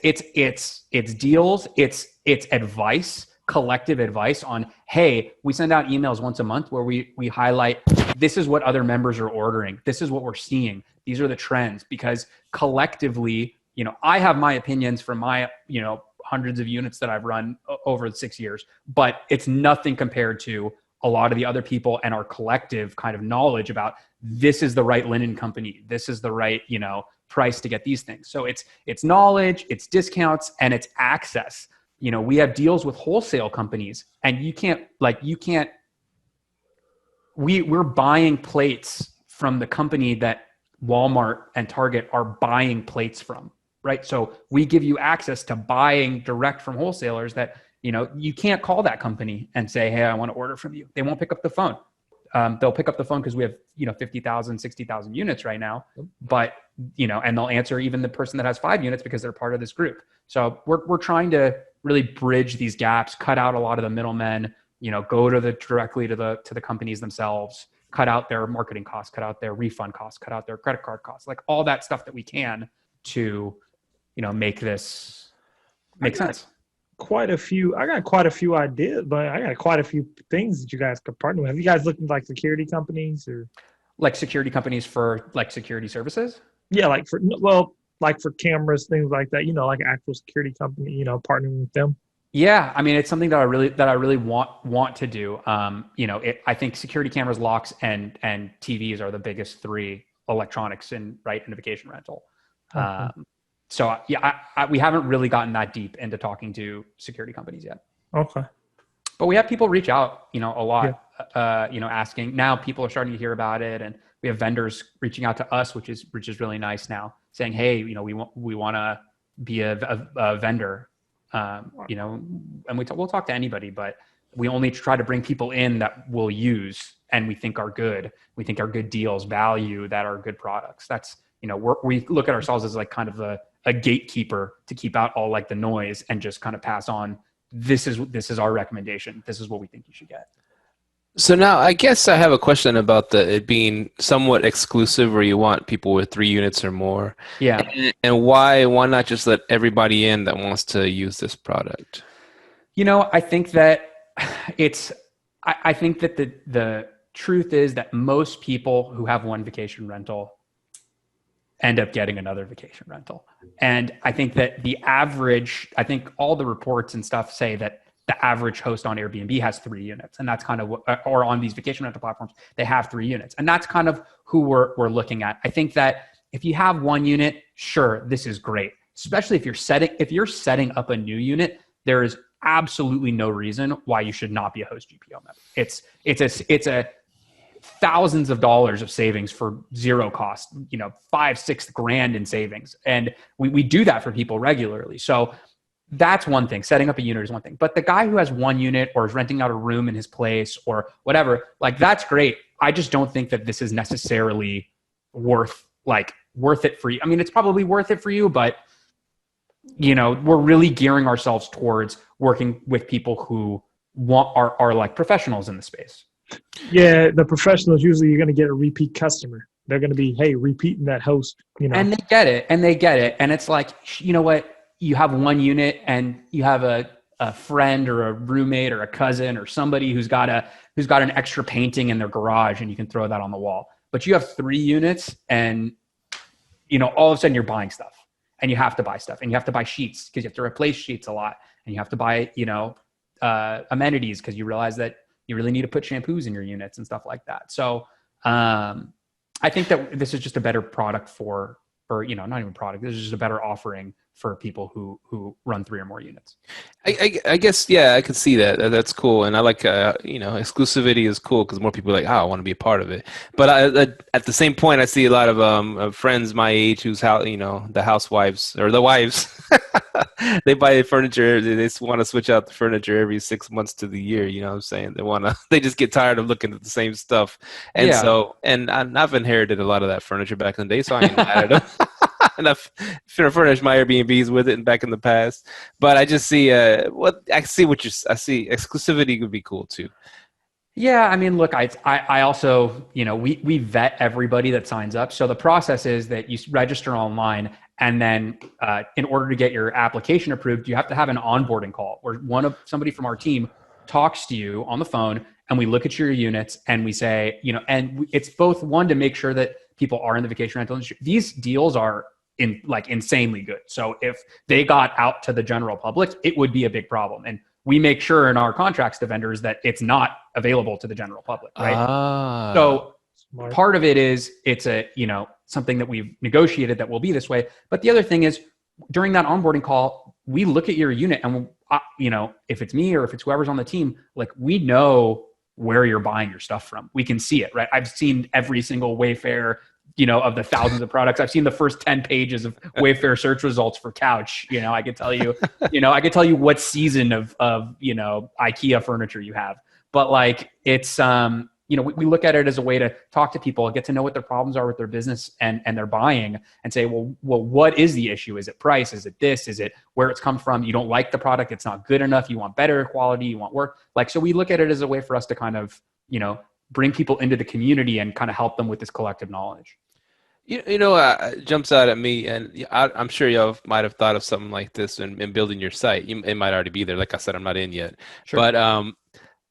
deals, it's advice, collective advice on, hey, we send out emails once a month where we highlight, this is what other members are ordering, this is what we're seeing, these are the trends, because collectively, I have my opinions from my hundreds of units that I've run over the 6 years, but it's nothing compared to a lot of the other people and our collective kind of knowledge about, this is the right linen company, this is the right, price to get these things. So it's knowledge, it's discounts, and it's access. We have deals with wholesale companies, and we're buying plates from the company that Walmart and Target are buying plates from. Right. So we give you access to buying direct from wholesalers that, you can't call that company and say, hey, I want to order from you. They won't pick up the phone. They'll pick up the phone because we have, 50,000, 60,000 units right now, but, and they'll answer even the person that has 5 units because they're part of this group. So we're trying to really bridge these gaps, cut out a lot of the middlemen, go directly to the companies themselves, cut out their marketing costs, cut out their refund costs, cut out their credit card costs, like all that stuff that we can to, make this make sense. I got quite a few ideas, but I got quite a few things that you guys could partner with. Have you guys looked into like security companies or like security companies for like security services? Yeah, like for cameras, things like that, like an actual security company, partnering with them. Yeah. I mean, it's something that I really want to do. I think security cameras, locks, and TVs are the biggest 3 electronics in vacation rental. Okay. So yeah, we haven't really gotten that deep into talking to security companies yet. Okay. But we have people reach out, a lot, asking. Now people are starting to hear about it, and we have vendors reaching out to us, which is really nice now, saying, hey, we want to be a vendor, and we'll talk to anybody, but we only try to bring people in that we'll use and we think are good. We think are good deals, value, that are good products. That's, we look at ourselves as like kind of a gatekeeper to keep out all like the noise and just kind of pass on, this is our recommendation. This is what we think you should get. So now I guess I have a question about it being somewhat exclusive, where you want people with 3 units or more. Yeah. And why not just let everybody in that wants to use this product? I think that I think that the truth is that most people who have one vacation rental end up getting another vacation rental. And I think that I think all the reports and stuff say that the average host on Airbnb has 3 units. And that's kind of or on these vacation rental platforms, they have 3 units. And that's kind of who we're looking at. I think that if you have 1 unit, sure, this is great. Especially if you're setting up a new unit, there is absolutely no reason why you should not be a Host GPO member. It's a thousands of dollars of savings for zero cost, $5-6 grand in savings. And we do that for people regularly. So that's one thing. Setting up a unit is one thing. But the guy who has 1 unit or is renting out a room in his place or whatever, like that's great. I just don't think that this is necessarily worth it for you. I mean, it's probably worth it for you, but we're really gearing ourselves towards working with people who are like professionals in the space. Yeah, the professionals, usually you're going to get a repeat customer. They're going to be, hey, repeating that host. And they get it. And it's like, you know what? You have 1 unit and you have a friend or a roommate or a cousin or somebody who's got an extra painting in their garage and you can throw that on the wall. But you have 3 units and, all of a sudden you're buying stuff and you have to buy stuff and you have to buy sheets because you have to replace sheets a lot and you have to buy, amenities because you realize that you really need to put shampoos in your units and stuff like that. So I think that this is just a better product or not even product. This is just a better offering for people who run 3 or more units. I guess, yeah, I could see that. That's cool. And I like, exclusivity is cool because more people are like, I want to be a part of it. But at the same point, I see a lot of friends my age who's the housewives or the wives, they buy furniture. They just want to switch out the furniture every 6 months to the year. You know what I'm saying? They just get tired of looking at the same stuff. And and I've inherited a lot of that furniture back in the day, so I ain't mad at them. And I've furnished my Airbnbs with it and back in the past. But I just see I see exclusivity would be cool too. Yeah, I mean, look, I also, we vet everybody that signs up. So the process is that you register online, and then in order to get your application approved, you have to have an onboarding call where somebody from our team talks to you on the phone, and we look at your units and we say, and it's both one to make sure that people are in the vacation rental industry. These deals are insanely good. So if they got out to the general public, it would be a big problem. And we make sure in our contracts to vendors that it's not available to the general public, right? So Smart. Part of it is it's something that we've negotiated that will be this way. But the other thing is during that onboarding call, we look at your unit and if it's me or if it's whoever's on the team, like we know where you're buying your stuff from. We can see it, right? I've seen every single Wayfair, of the thousands of products. I've seen the first 10 pages of Wayfair search results for couch. I could tell you, I could tell you what season of IKEA furniture you have. But like it's we look at it as a way to talk to people, get to know what their problems are with their business and their buying, and say, well, what is the issue? Is it price? Is it this? Is it where it's come from? You don't like the product. It's not good enough. You want better quality. You want work. So we look at it as a way for us to kind of, bring people into the community and kind of help them with this collective knowledge. Jumps out at me, and I'm sure y'all might have thought of something like this in building your site. It might already be there. Like I said, I'm not in yet. Sure. But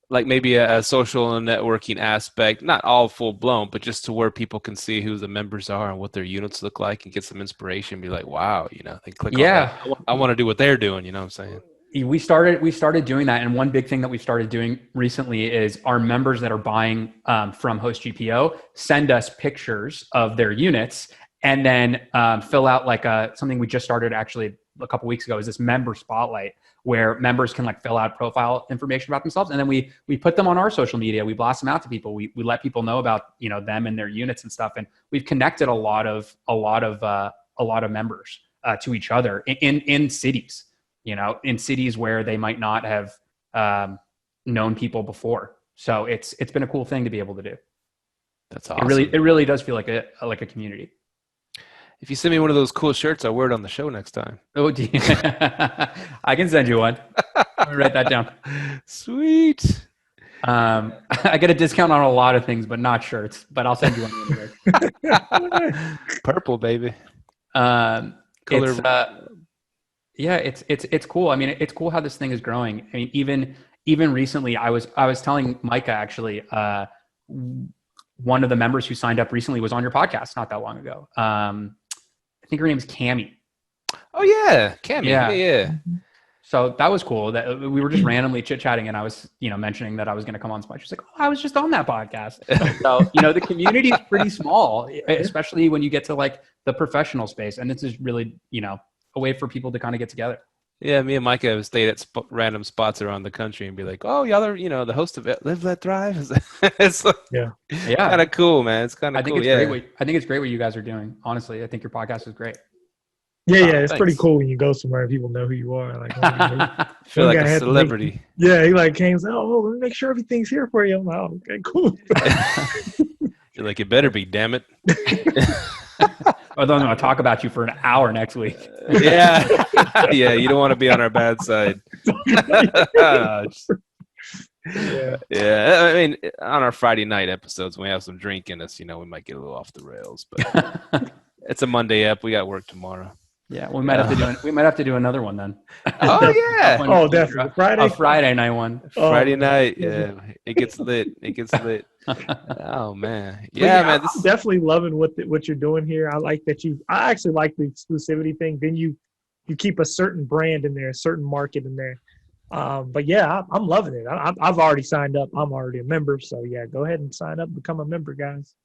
like maybe a social and networking aspect, not all full blown, but just to where people can see who the members are and what their units look like and get some inspiration. Be like, wow, they click on that. I want to do what they're doing. You know what I'm saying? We started doing that. And one big thing that we've started doing recently is our members that are buying from Host GPO send us pictures of their units and then fill out something we just started actually a couple weeks ago is this member spotlight where members can fill out profile information about themselves. And then we put them on our social media. We blast them out to people. We let people know about, them and their units and stuff. And we've connected a lot of members to each other in cities. In cities where they might not have known people before. So it's been a cool thing to be able to do. That's awesome. It really does feel like a community. If you send me one of those cool shirts, I'll wear it on the show next time. Oh, I can send you one. Let me write that down. Sweet. I get a discount on a lot of things, but not shirts. But I'll send you one anyway. Purple, baby. It's it's cool. I mean, it's cool how this thing is growing. I mean, even recently, I was telling Myka actually, one of the members who signed up recently was on your podcast not that long ago. I think her name is Cammie. Oh yeah, Cammie. Yeah. So that was cool that we were just randomly chit chatting, and I was, mentioning that I was going to come on Spot. She's like, "Oh, I was just on that podcast." So, the community is pretty small, especially when you get to like the professional space. And this is really, a way for people to kind of get together. Yeah, me and Myka have stayed at random spots around the country and be like, "Oh, y'all are, the host of Live Let Thrive." It's like, kind of cool, man. It's kind of cool. I think it's great what you guys are doing. Honestly, I think your podcast is great. Yeah, it's pretty cool when you go somewhere and people know who you are. Like, feel like a celebrity. He like came and said, "Oh, let me make sure everything's here for you." I'm like, "Oh, okay, cool." You're like, "It better be, damn it." I'm going to talk about you for an hour next week. Yeah. Yeah, you don't want to be on our bad side. Yeah. I mean, on our Friday night episodes, when we have some drink in us, we might get a little off the rails. But it's a Monday ep. We got work tomorrow. Yeah, we might have to do another one then. Oh yeah. Definitely. A Friday night one. Friday night. Yeah. It gets lit. Oh man. Yeah, man. I'm definitely loving what you're doing here. I like that I actually like the exclusivity thing. Then you keep a certain brand in there, a certain market in there. But yeah, I'm loving it. I've already signed up. I'm already a member. So yeah, go ahead and sign up, become a member, guys.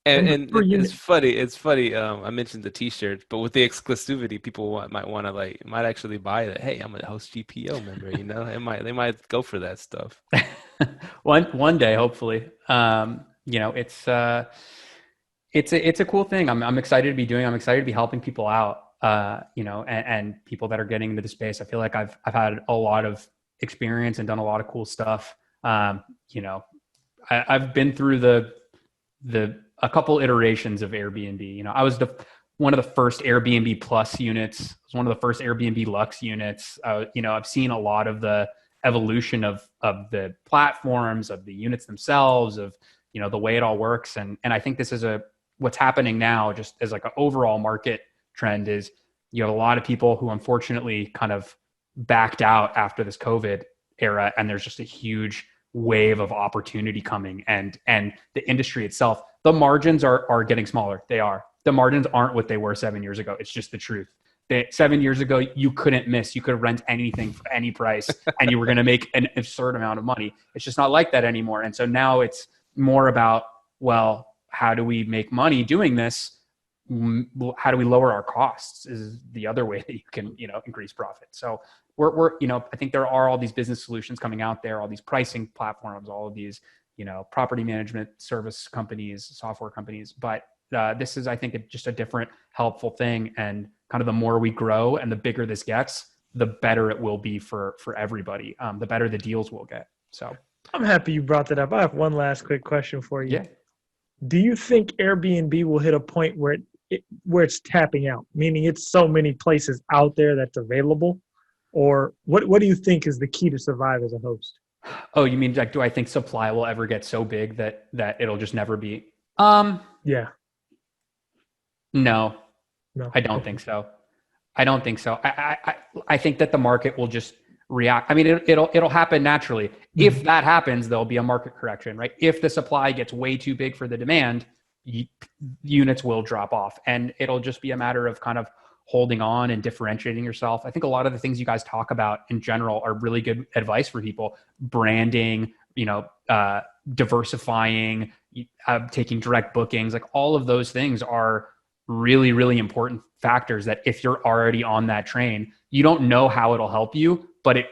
And it's funny. I mentioned the T-shirts, but with the exclusivity, people might actually buy it. Hey, I'm a Host GPO member. They might go for that stuff. one day, hopefully. It's a cool thing. I'm excited to be doing. I'm excited to be helping people out. And people that are getting into the space. I feel like I've had a lot of experience and done a lot of cool stuff. I've been through a couple iterations of Airbnb. I was one of the first Airbnb Plus units. I was one of the first Airbnb Lux units. I've seen a lot of the evolution of the platforms, of the units themselves, of the way it all works. And I think this is what's happening now, just as like an overall market trend, is you have a lot of people who unfortunately kind of backed out after this COVID era, and there's just a huge wave of opportunity coming, and the industry itself, the margins are getting smaller. They are. The margins aren't what they were 7 years ago. It's just the truth. 7 years ago, you couldn't miss. You could rent anything for any price and you were going to make an absurd amount of money. It's just not like that anymore. And so now it's more about, well, how do we make money doing this? How do we lower our costs is the other way that you can, increase profit. So we're I think there are all these business solutions coming out there, all these pricing platforms, all of these, property management service companies, software companies. But this is, I think, just a different helpful thing. And kind of the more we grow and the bigger this gets, the better it will be for everybody. The better the deals will get. So I'm happy you brought that up. I have one last quick question for you. Yeah. Do you think Airbnb will hit a point where it's tapping out, meaning it's so many places out there that's available? Or what do you think is the key to survive as a host? Oh, you mean like, do I think supply will ever get so big that it'll just never be? Yeah. No, I don't think so. I think that the market will just react. I mean, it'll happen naturally. If that happens, there'll be a market correction, right? If the supply gets way too big for the demand, units will drop off, and it'll just be a matter of kind of holding on and differentiating yourself. I think a lot of the things you guys talk about in general are really good advice for people. Branding, diversifying, taking direct bookings, like all of those things are really, really important factors that if you're already on that train, you don't know how it'll help you, but it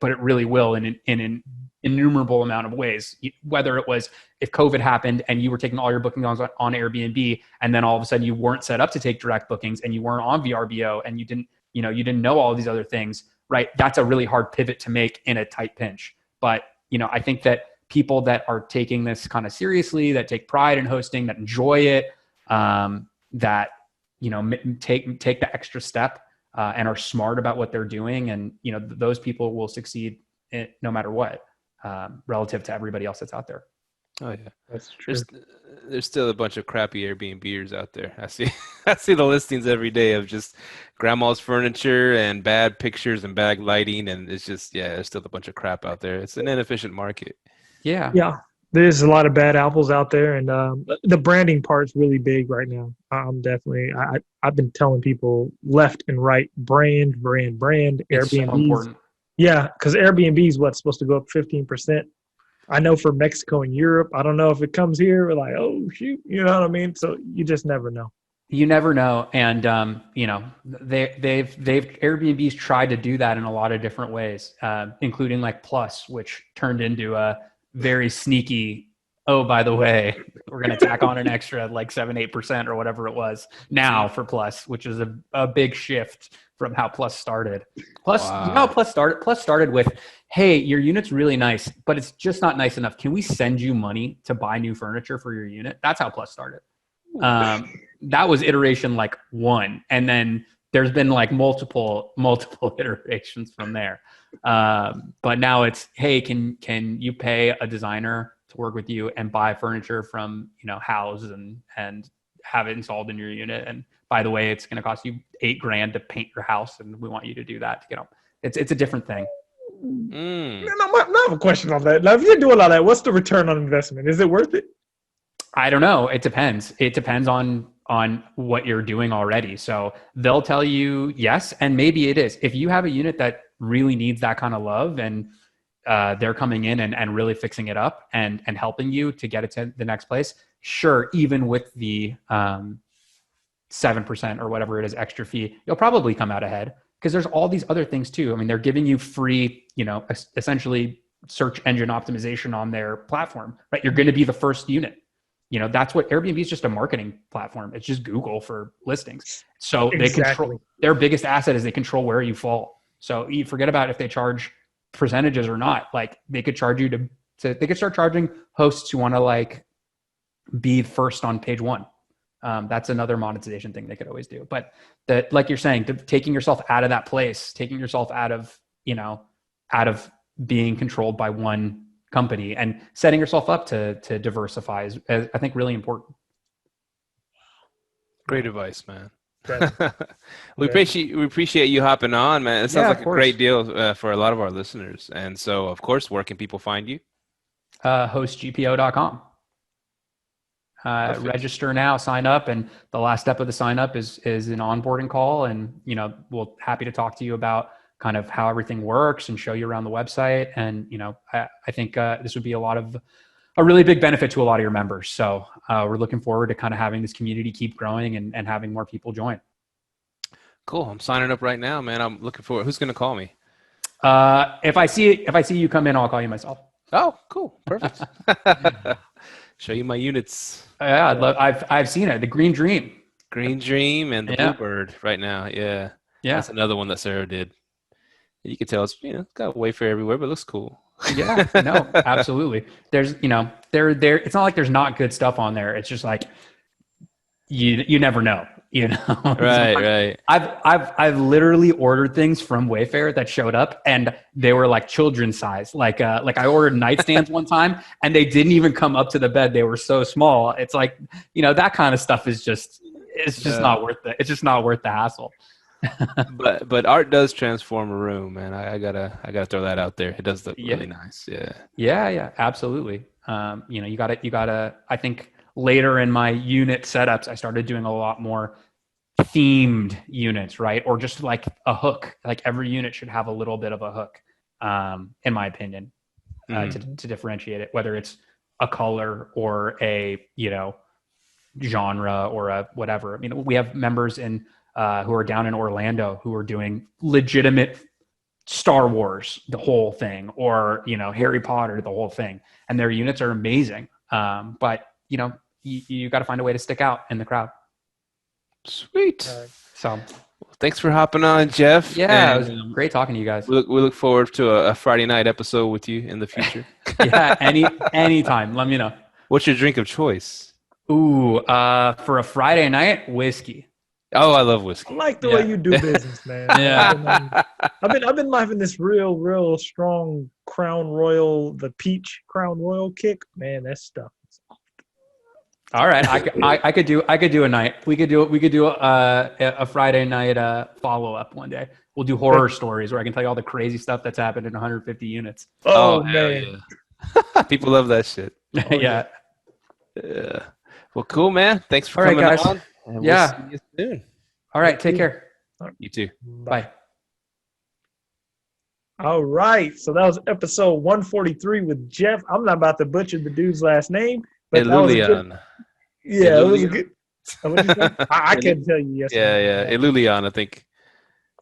really will in an innumerable amount of ways. Whether it was if COVID happened and you were taking all your bookings on Airbnb, and then all of a sudden you weren't set up to take direct bookings and you weren't on VRBO and you didn't know all these other things, right? That's a really hard pivot to make in a tight pinch. But, I think that people that are taking this kind of seriously, that take pride in hosting, that enjoy it, that, take the extra step and are smart about what they're doing. And, those people will succeed no matter what. relative to everybody else that's out there. Oh yeah, That's true. There's still a bunch of crappy Airbnbers out there. I see I see the listings every day of just grandma's furniture and bad pictures and bad lighting, and it's just there's still a bunch of crap out there. It's an inefficient market. Yeah. Yeah, there's a lot of bad apples out there, and the branding part's really big right now. I've been telling people left and right, brand. It's so important. Yeah, because Airbnb is what's supposed to go up 15%. I know for Mexico and Europe, I don't know if it comes here. We're like, oh shoot, you know what I mean? So you just never know. You never know, and they've Airbnb's tried to do that in a lot of different ways, including like Plus, which turned into a very sneaky. Oh, by the way, we're going to tack on an extra like 7-8% or whatever it was now for Plus, which is a big shift from how Plus started. Plus, Wow. you know how Plus started? Plus started with, hey, your unit's really nice, but it's just not nice enough. Can we send you money to buy new furniture for your unit? That's how Plus started. That was iteration like 1. And then there's been like multiple iterations from there. But now it's, hey, can you pay a designer to work with you and buy furniture from, House and have it installed in your unit? And by the way, it's going to cost you $8,000 to paint your house, and we want you to do that to get them. It's a different thing. Mm. I have a question on that. Now, if you're doing all that, what's the return on investment? Is it worth it? I don't know. It depends. It depends on what you're doing already. So they'll tell you yes, and maybe it is. If you have a unit that really needs that kind of love, and they're coming in and really fixing it up and helping you to get it to the next place, sure, even with the 7% or whatever it is extra fee, you'll probably come out ahead, because there's all these other things too. I mean, they're giving you free, essentially search engine optimization on their platform, right? You're going to be the first unit. That's what Airbnb is, just a marketing platform. It's just Google for listings. So they control, their biggest asset is they control where you fall. So you forget about if they charge percentages or not. Like they could charge you they could start charging hosts who want to like be first on page 1. That's another monetization thing they could always do. But like you're saying, taking yourself out of that place, taking yourself out of being controlled by one company and setting yourself up to diversify is, I think, really important. Great advice, man. We appreciate you hopping on, man. It sounds like a great deal for a lot of our listeners. And so, of course, where can people find you? HostGPO.com. Register now, sign up, and the last step of the sign up is an onboarding call, and we'll happy to talk to you about kind of how everything works and show you around the website. And I think this would be a really big benefit to a lot of your members. So we're looking forward to kind of having this community keep growing and having more people join. Cool. I'm signing up right now, man. I'm looking forward. Who's going to call me? If I see you come in, I'll call you myself. Oh, cool. Perfect. Show you my units. Yeah, I've seen it. The Green Dream and the Bluebird right now. Yeah. That's another one that Sarah did. You can tell it's got a Wayfair everywhere, but it looks cool. Yeah, no, absolutely. There's there. It's not like there's not good stuff on there. It's just like you never know. Right. I've literally ordered things from Wayfair that showed up and they were like children's size. Like I ordered nightstands one time and they didn't even come up to the bed. They were so small. It's like that kind of stuff is just not worth it. It's just not worth the hassle. but art does transform a room, man. I gotta throw that out there. It does look really nice. Yeah, absolutely. You gotta I think later in my unit setups, I started doing a lot more themed units, right? Or just like a hook. Like every unit should have a little bit of a hook, in my opinion, to differentiate it, whether it's a color or a genre or a whatever. I mean, we have members who are down in Orlando who are doing legitimate Star Wars, the whole thing, or Harry Potter, the whole thing, and their units are amazing. But you got to find a way to stick out in the crowd. Sweet. So thanks for hopping on, Jeff. Yeah, it was great talking to you guys. We look forward to a Friday night episode with you in the future. Yeah, anytime. Let me know. What's your drink of choice? Ooh, for a Friday night, whiskey. Oh, I love I whiskey. like the way you do business, man. Yeah. I've been having this real strong Crown Royal, the peach Crown Royal kick. Man, that stuff. All right, I could do a night. We could do a Friday night follow up one day. We'll do horror stories where I can tell you all the crazy stuff that's happened in 150 units. Oh, hell man. yeah. People love that shit. Oh, yeah. Yeah. Well, cool, man. Thanks for All right, coming guys. on. And we'll Yeah. see you soon. All right, take care. You too. Bye. All right. So that was episode 143 with Jeff. I'm not about to butcher the dude's last name, but that was a good, Iloulian. yeah, it was a Iloulian? good. What'd you say? I can't tell you yes. Yeah. Iloulian, I think.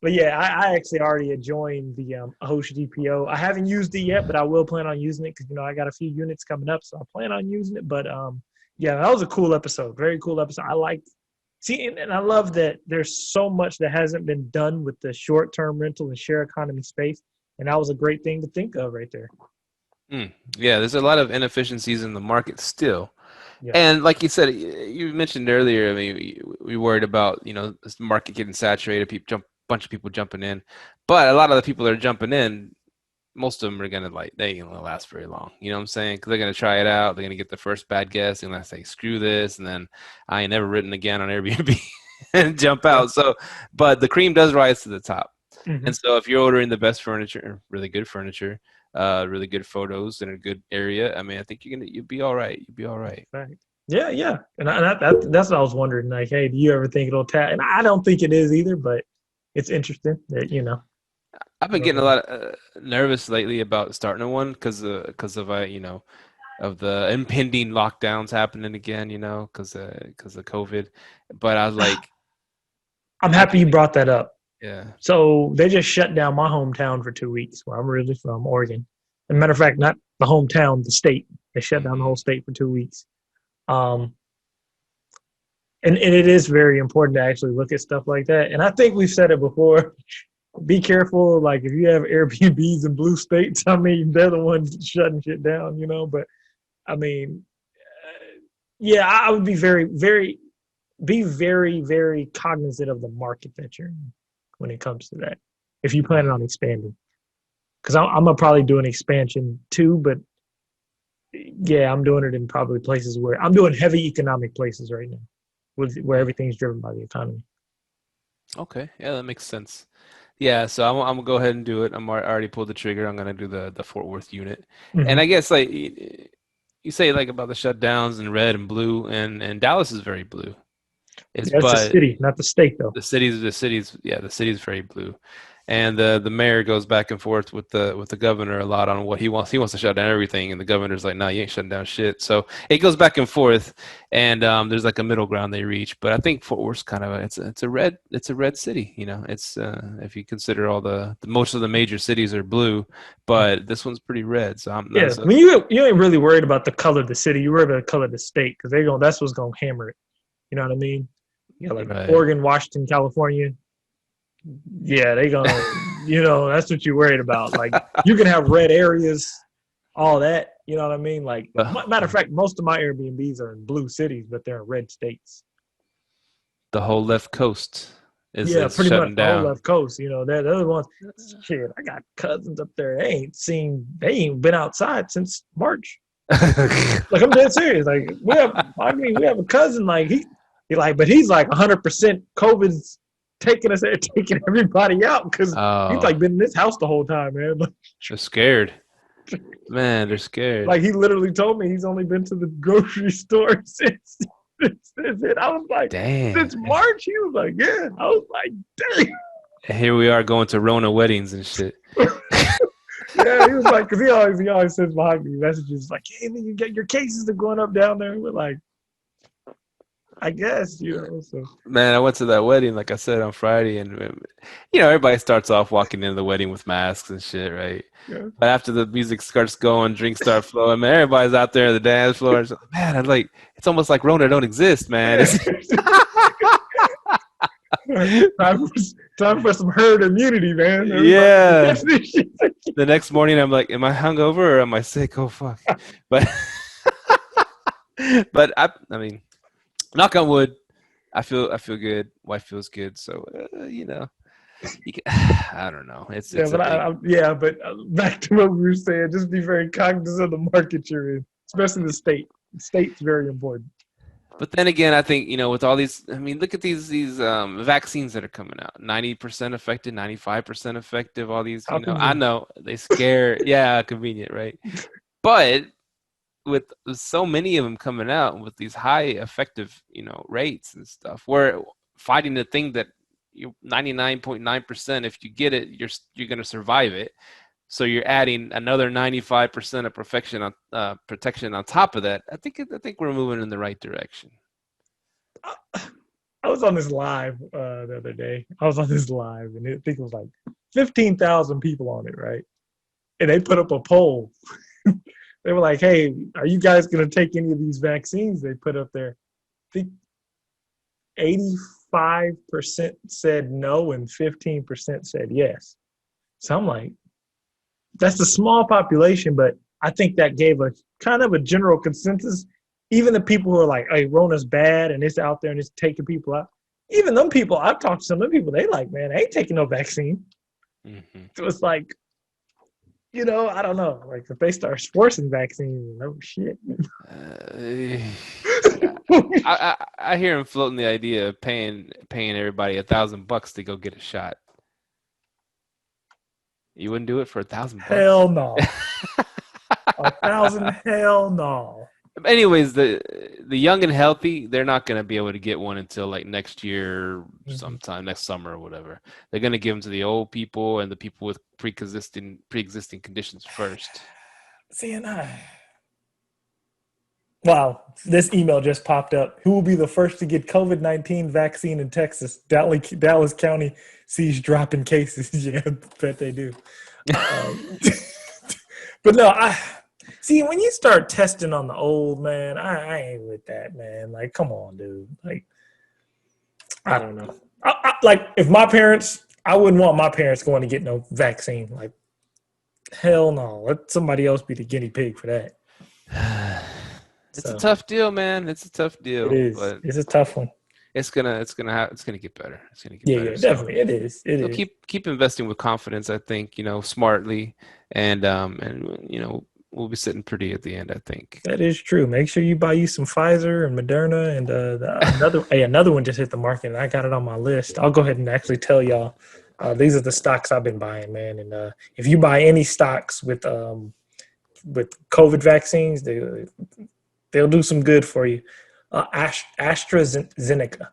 But yeah, I actually already joined the Host GPO. I haven't used it yet, but I will plan on using it because I got a few units coming up, so I plan on using it. But yeah, that was a cool episode. Very cool episode. I liked. See, and I love that there's so much that hasn't been done with the short-term rental and share economy space, and that was a great thing to think of right there. Yeah, there's a lot of inefficiencies in the market still. Yeah. And like you said, you mentioned earlier, I mean, we worried about, this market getting saturated, bunch of people jumping in. But a lot of the people that are jumping in, most of them are going to they ain't going to last very long. You know what I'm saying? Because they're going to try it out. They're going to get the first bad guess. They're going to say, screw this. And then I ain't never written again on Airbnb and jump out. So, but the cream does rise to the top. Mm-hmm. And so if you're ordering the best furniture, really good furniture, really good photos in a good area, I mean, I think you'll be all right. You'll be all right. Right. Yeah. And that's what I was wondering. Like, hey, do you ever think it'll tap? And I don't think it is either, but it's interesting that, I've been getting a lot nervous lately about starting one because of of the impending lockdowns happening again, because of COVID. But I was like, I'm happy you brought that up. Yeah. So they just shut down my hometown for 2 weeks, where I'm really from, Oregon. As a matter of fact, not the hometown, the state. They shut down the whole state for 2 weeks. And it is very important to actually look at stuff like that. And I think we've said it before. Be careful. Like, if you have Airbnbs in blue states, I mean, they're the ones shutting shit down, But, I mean, yeah, I would be very, very cognizant of the market that you're in when it comes to that, if you plan on expanding. Because I'm going to probably do an expansion too, but, yeah, I'm doing it in probably places where I'm doing heavy economic places right now, where everything's driven by the economy. Okay. Yeah, that makes sense. Yeah, so I'm gonna go ahead and do it. I already pulled the trigger. I'm gonna do the Fort Worth unit. Mm-hmm. And I guess you say about the shutdowns in red and blue, and Dallas is very blue. That's the city, not the state, though. The city's very blue. And the mayor goes back and forth with the governor a lot on what he wants. He wants to shut down everything, and the governor's like, "No, you ain't shutting down shit." So it goes back and forth, and there's like a middle ground they reach. But I think Fort Worth's kind of it's a red city. It's if you consider all the most of the major cities are blue, but this one's pretty red. So I mean, you ain't really worried about the color of the city. You're worried about the color of the state because that's what's gonna hammer it. You know what I mean? Yeah, like right. Oregon, Washington, California. Yeah, they gonna, that's what you're worried about. Like, you can have red areas, all that. You know what I mean? Like, matter of fact, most of my Airbnbs are in blue cities, but they're in red states. The whole left coast is pretty shutting much down. The whole left coast. They're the other ones. Shit, I got cousins up there. They ain't been outside since March. Like, I'm dead serious. Like, we have a cousin. Like, but he's like 100% COVID's taking everybody out because he's like been in this house the whole time, man. Like, they're scared. Man, they're scared. Like, he literally told me he's only been to the grocery store since it. I was like, damn. Since March? He was like, yeah. I was like, dang. And here we are going to Rona weddings and shit. Yeah, he was like, because he always sends behind me messages like, hey, you get your cases are going up down there. We're like, I guess, So. Man, I went to that wedding, like I said, on Friday, and everybody starts off walking into the wedding with masks and shit, right? Yeah. But after the music starts going, drinks start flowing, man, everybody's out there on the dance floor. So, man, I'm like, it's almost like Rona don't exist, man. Time for some herd immunity, man. Yeah. The next morning, I'm like, am I hungover or am I sick? Oh fuck! But I mean. Knock on wood, I feel good. Wife feels good. So I don't know. It's but back to what we were saying. Just be very cognizant of the market you're in, especially the state. The state's very important. But then again, I think with all these. I mean, look at these vaccines that are coming out. 90% effective, 95% effective. All these. I know they scare. Yeah, convenient, right? But with so many of them coming out with these high effective, rates and stuff, we're fighting the thing that 99.9%. If you get it, you're going to survive it. So you're adding another 95% of protection on top of that. I think we're moving in the right direction. I was on this live the other day. And I think it was like 15,000 people on it, right? And they put up a poll. They were like, "Hey, are you guys going to take any of these vaccines?" They put up there. I think 85% said no and 15% said yes. So I'm like, that's a small population, but I think that gave a kind of a general consensus. Even the people who are like, "Hey, Rona's bad and it's out there and it's taking people out." Even them people, I've talked to some of them people, they like, "Man, I ain't taking no vaccine." Mm-hmm. So it's like, I don't know. Like if they start forcing vaccines, no shit. I hear him floating the idea of paying everybody $1,000 to go get a shot. You wouldn't do it for $1,000? Hell no. 1,000? Hell no. Anyways, the young and healthy, they're not going to be able to get one until like next year, sometime next summer or whatever. They're going to give them to the old people and the people with pre-existing conditions first. Wow, this email just popped up. Who will be the first to get COVID-19 vaccine in Texas? Dallas County sees drop in cases. Yeah, bet they do. But no, see, when you start testing on the old, man, I ain't with that, man. Like, come on, dude. Like, I don't know. Like, if my parents, I wouldn't want my parents going to get no vaccine. Like, hell no. Let somebody else be the guinea pig for that. It's a tough deal, man. It's a tough deal. It is. But it's a tough one. It's gonna get better. It's gonna get better. Yeah, definitely. It is. It is. Keep investing with confidence. I think smartly, and we'll be sitting pretty at the end. I think that is true. Make sure you buy you some Pfizer and Moderna, and another one just hit the market, and I got it on my list. I'll go ahead and actually tell y'all. These are the stocks I've been buying, man. And if you buy any stocks with COVID vaccines, they'll do some good for you. AstraZeneca.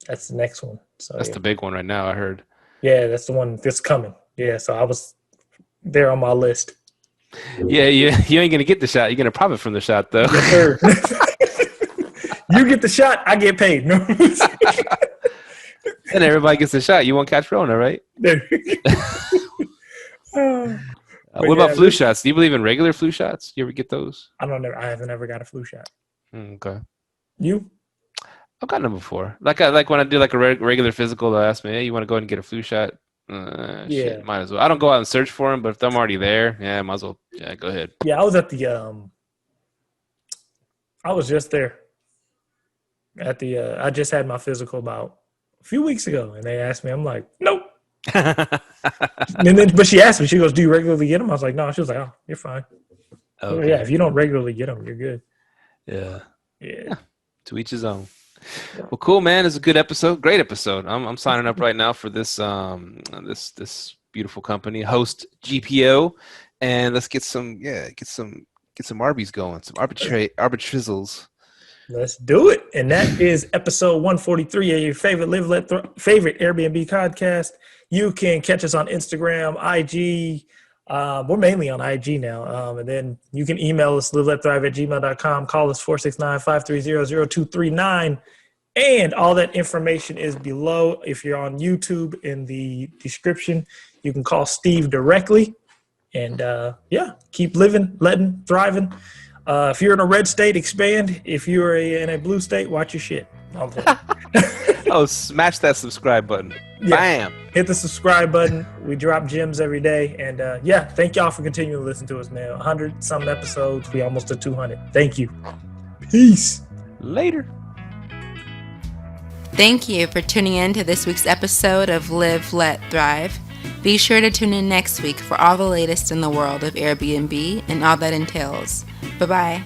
That's the next one. So that's the big one right now, I heard. Yeah, that's the one that's coming. Yeah, so I was there on my list. Yeah, you ain't gonna get the shot. You're gonna profit from the shot, though. Yes, sir. You get the shot, I get paid. No. And everybody gets the shot. You won't catch Rona, right? What about flu shots? Do you believe in regular flu shots? You ever get those? I haven't ever got a flu shot. Okay. You? I've gotten them before. Like when I do like a regular physical, they'll ask me, "Hey, you want to go ahead and get a flu shot?" Yeah. Shit, might as well. I don't go out and search for them, but if I'm already there, yeah, might as well. Yeah, go ahead. Yeah, I was at the I was just there at the I just had my physical about a few weeks ago, and they asked me. I'm like, nope. But she asked me. She goes, "Do you regularly get them?" I was like, "No." She was like, "Oh, you're fine." Okay. Yeah, if you don't regularly get them, you're good. Yeah. Yeah. To each his own. Yeah. Well, cool, man. It's a good episode. Great episode. I'm signing up right now for this this beautiful company, Host GPO, and let's get some Arby's going, some arbitrizzles. Let's do it. And that is episode 143 of your favorite favorite Airbnb podcast. You can catch us on Instagram, IG. We're mainly on IG now. And then you can email us, liveletthrive@gmail.com. Call us 469-530-0239. And all that information is below. If you're on YouTube, in the description, you can call Steve directly. And keep living, letting, thriving. If you're in a red state, expand. If you're in a blue state, watch your shit. Oh, smash that subscribe button. Yeah. Bam. Hit the subscribe button. We drop gems every day. And thank y'all for continuing to listen to us, man. 100-some episodes. We almost to 200. Thank you. Peace. Later. Thank you for tuning in to this week's episode of Live, Let, Thrive. Be sure to tune in next week for all the latest in the world of Airbnb and all that entails. Bye-bye.